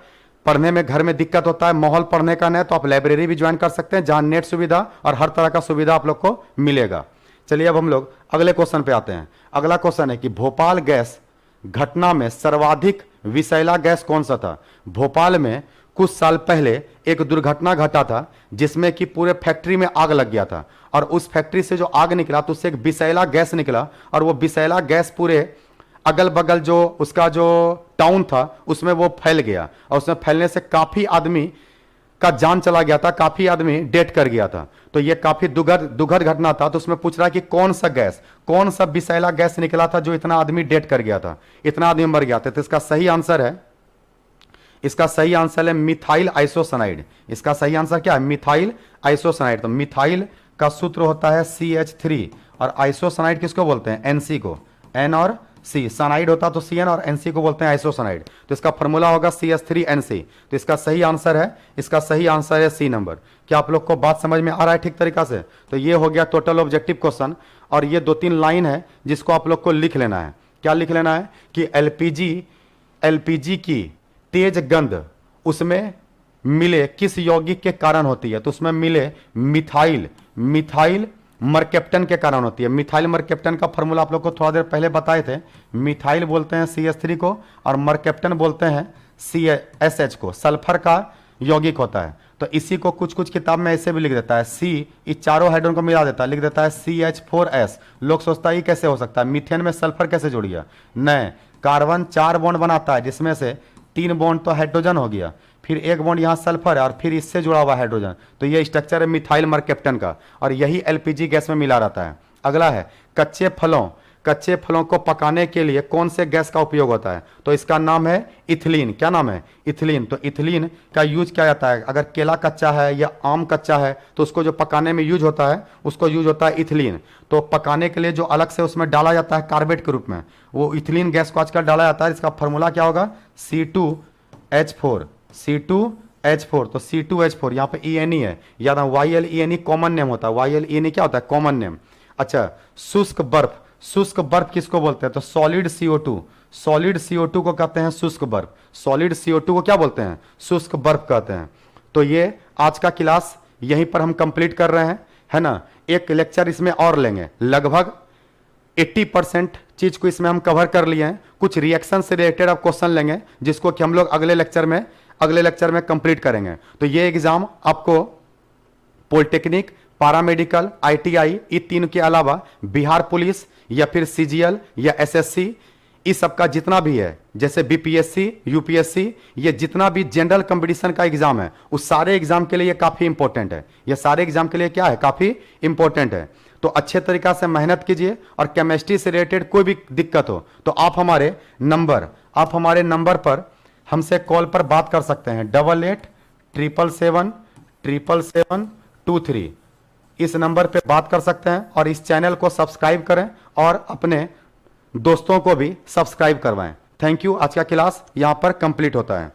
पढ़ने में घर में दिक्कत होता है, माहौल पढ़ने का नहीं, तो आप लाइब्रेरी भी ज्वाइन कर सकते हैं, जहां नेट सुविधा और हर तरह का सुविधा आप लोग को मिलेगा। चलिए अब हम लोग अगले क्वेश्चन पे आते हैं। अगला क्वेश्चन है कि भोपाल गैस घटना में सर्वाधिक विषैला गैस कौन सा था? भोपाल में कुछ साल पहले एक दुर्घटना घटा था जिसमें कि पूरे फैक्ट्री में आग लग गया था, और उस फैक्ट्री से जो आग निकला तो उससे एक विषैला गैस निकला, और वो विषैला गैस पूरे अगल बगल जो उसका जो टाउन था उसमें वो फैल गया, और उसमें फैलने से काफी आदमी का जान चला गया था, काफी आदमी डेथ कर गया था। तो ये काफी दुखद घटना था। तो उसमें पूछ रहा है कि कौन सा विषैला गैस निकला था जो इतना आदमी डेथ कर गया था, इतना आदमी मर गया था। तो इसका सही आंसर है मिथाइल आइसोसाइनाइड। इसका सही आंसर क्या है? Methyl isocyanide. तो मिथाइल का सूत्र होता है CH3, और आइसोसाइनाइड किसको बोलते हैं? NC को। N और C, साइनाइड होता तो CN, और NC को बोलते हैं आइसोसाइनाइड। तो इसका फॉर्मूला होगा CH3NC। तो इसका सही आंसर है C नंबर। क्या आप लोग को बात समझ में आ रहा है ठीक तरीका से? तो ये हो गया टोटल ऑब्जेक्टिव क्वेश्चन, और ये 2-3 लाइन है जिसको आप लोग को लिख लेना है। क्या लिख लेना है कि LPG की तेज गंध उसमें मिले किस यौगिक के कारण होती है? तो उसमें मिले मिथाइल मरकेप्टन के कारण होती है। मिथाइल मरकेप्टन का फॉर्मूला आप लोग को थोड़ा देर पहले बताए थे। मिथाइल बोलते हैं CH3 को, और मरकेप्टन बोलते हैं SH को। सल्फर का यौगिक होता है। तो इसी को कुछ कुछ किताब में ऐसे भी लिख देता है, सी इस चारों हाइड्रोजन को मिला देता है, लिख देता है CH4S। लोग सोचता है ये कैसे हो सकता है, मीथेन में सल्फर कैसे जुड़ गया? नहीं, कार्बन 4 बॉन्ड बनाता है जिसमें से 3 बॉन्ड तो हाइड्रोजन हो गया, फिर 1 बॉन्ड यहाँ सल्फर है और फिर इससे जुड़ा हुआ हाइड्रोजन। तो ये स्ट्रक्चर है मिथाइल मरकेप्टन का, और यही LPG गैस में मिला रहता है। अगला है कच्चे फलों, कच्चे फलों को पकाने के लिए कौन से गैस का उपयोग होता है? तो इसका नाम है इथिलीन। क्या नाम है? इथिलीन। तो इथिलीन का यूज किया जाता है, अगर केला कच्चा है या आम कच्चा है तो उसको जो पकाने में यूज होता है उसको यूज होता है इथिलीन। तो पकाने के लिए जो अलग से उसमें डाला जाता है कार्बेट के रूप में, वो इथिलीन गैस को आजकल डाला जाता है। इसका फॉर्मूला क्या होगा? C2H4, C2H4। तो C2H4 यहाँ पे ENE है, याद है YLENE कॉमन नेम होता है। YLENE क्या होता है? Common name. अच्छा, शुष्क बर्फ, शुष्क बर्फ किसको बोलते हैं? तो सॉलिड CO2, सॉलिड CO2 को कहते हैं शुष्क बर्फ। सॉलिड CO2 को क्या बोलते हैं? शुष्क बर्फ कहते हैं। तो ये आज का क्लास यहीं पर हम कंप्लीट कर रहे हैं, है ना। एक लेक्चर इसमें और लेंगे, लगभग 80% चीज को इसमें हम कवर कर लिए हैं। कुछ रिएक्शन से रिलेटेड अब क्वेश्चन लेंगे जिसको कि हम लोग अगले लेक्चर में कंप्लीट करेंगे। तो ये एग्जाम आपको पॉलिटेक्निक, पैरामेडिकल, ITI, ये तीन के अलावा बिहार पुलिस या फिर CGL या SSC, इस सब का जितना भी है, जैसे BPSC, UPSC, ये जितना भी जनरल कंपटीशन का एग्जाम है, उस सारे एग्जाम के लिए ये काफी इंपॉर्टेंट है। ये सारे एग्जाम के लिए क्या है? काफी इंपॉर्टेंट है। तो अच्छे तरीका से मेहनत कीजिए, और केमिस्ट्री से रिलेटेड कोई भी दिक्कत हो तो आप हमारे नंबर पर हमसे कॉल पर बात कर सकते हैं, 8877777723। इस नंबर पे बात कर सकते हैं, और इस चैनल को सब्सक्राइब करें और अपने दोस्तों को भी सब्सक्राइब करवाएं। Thank you. आज का क्लास यहां पर कंप्लीट होता है।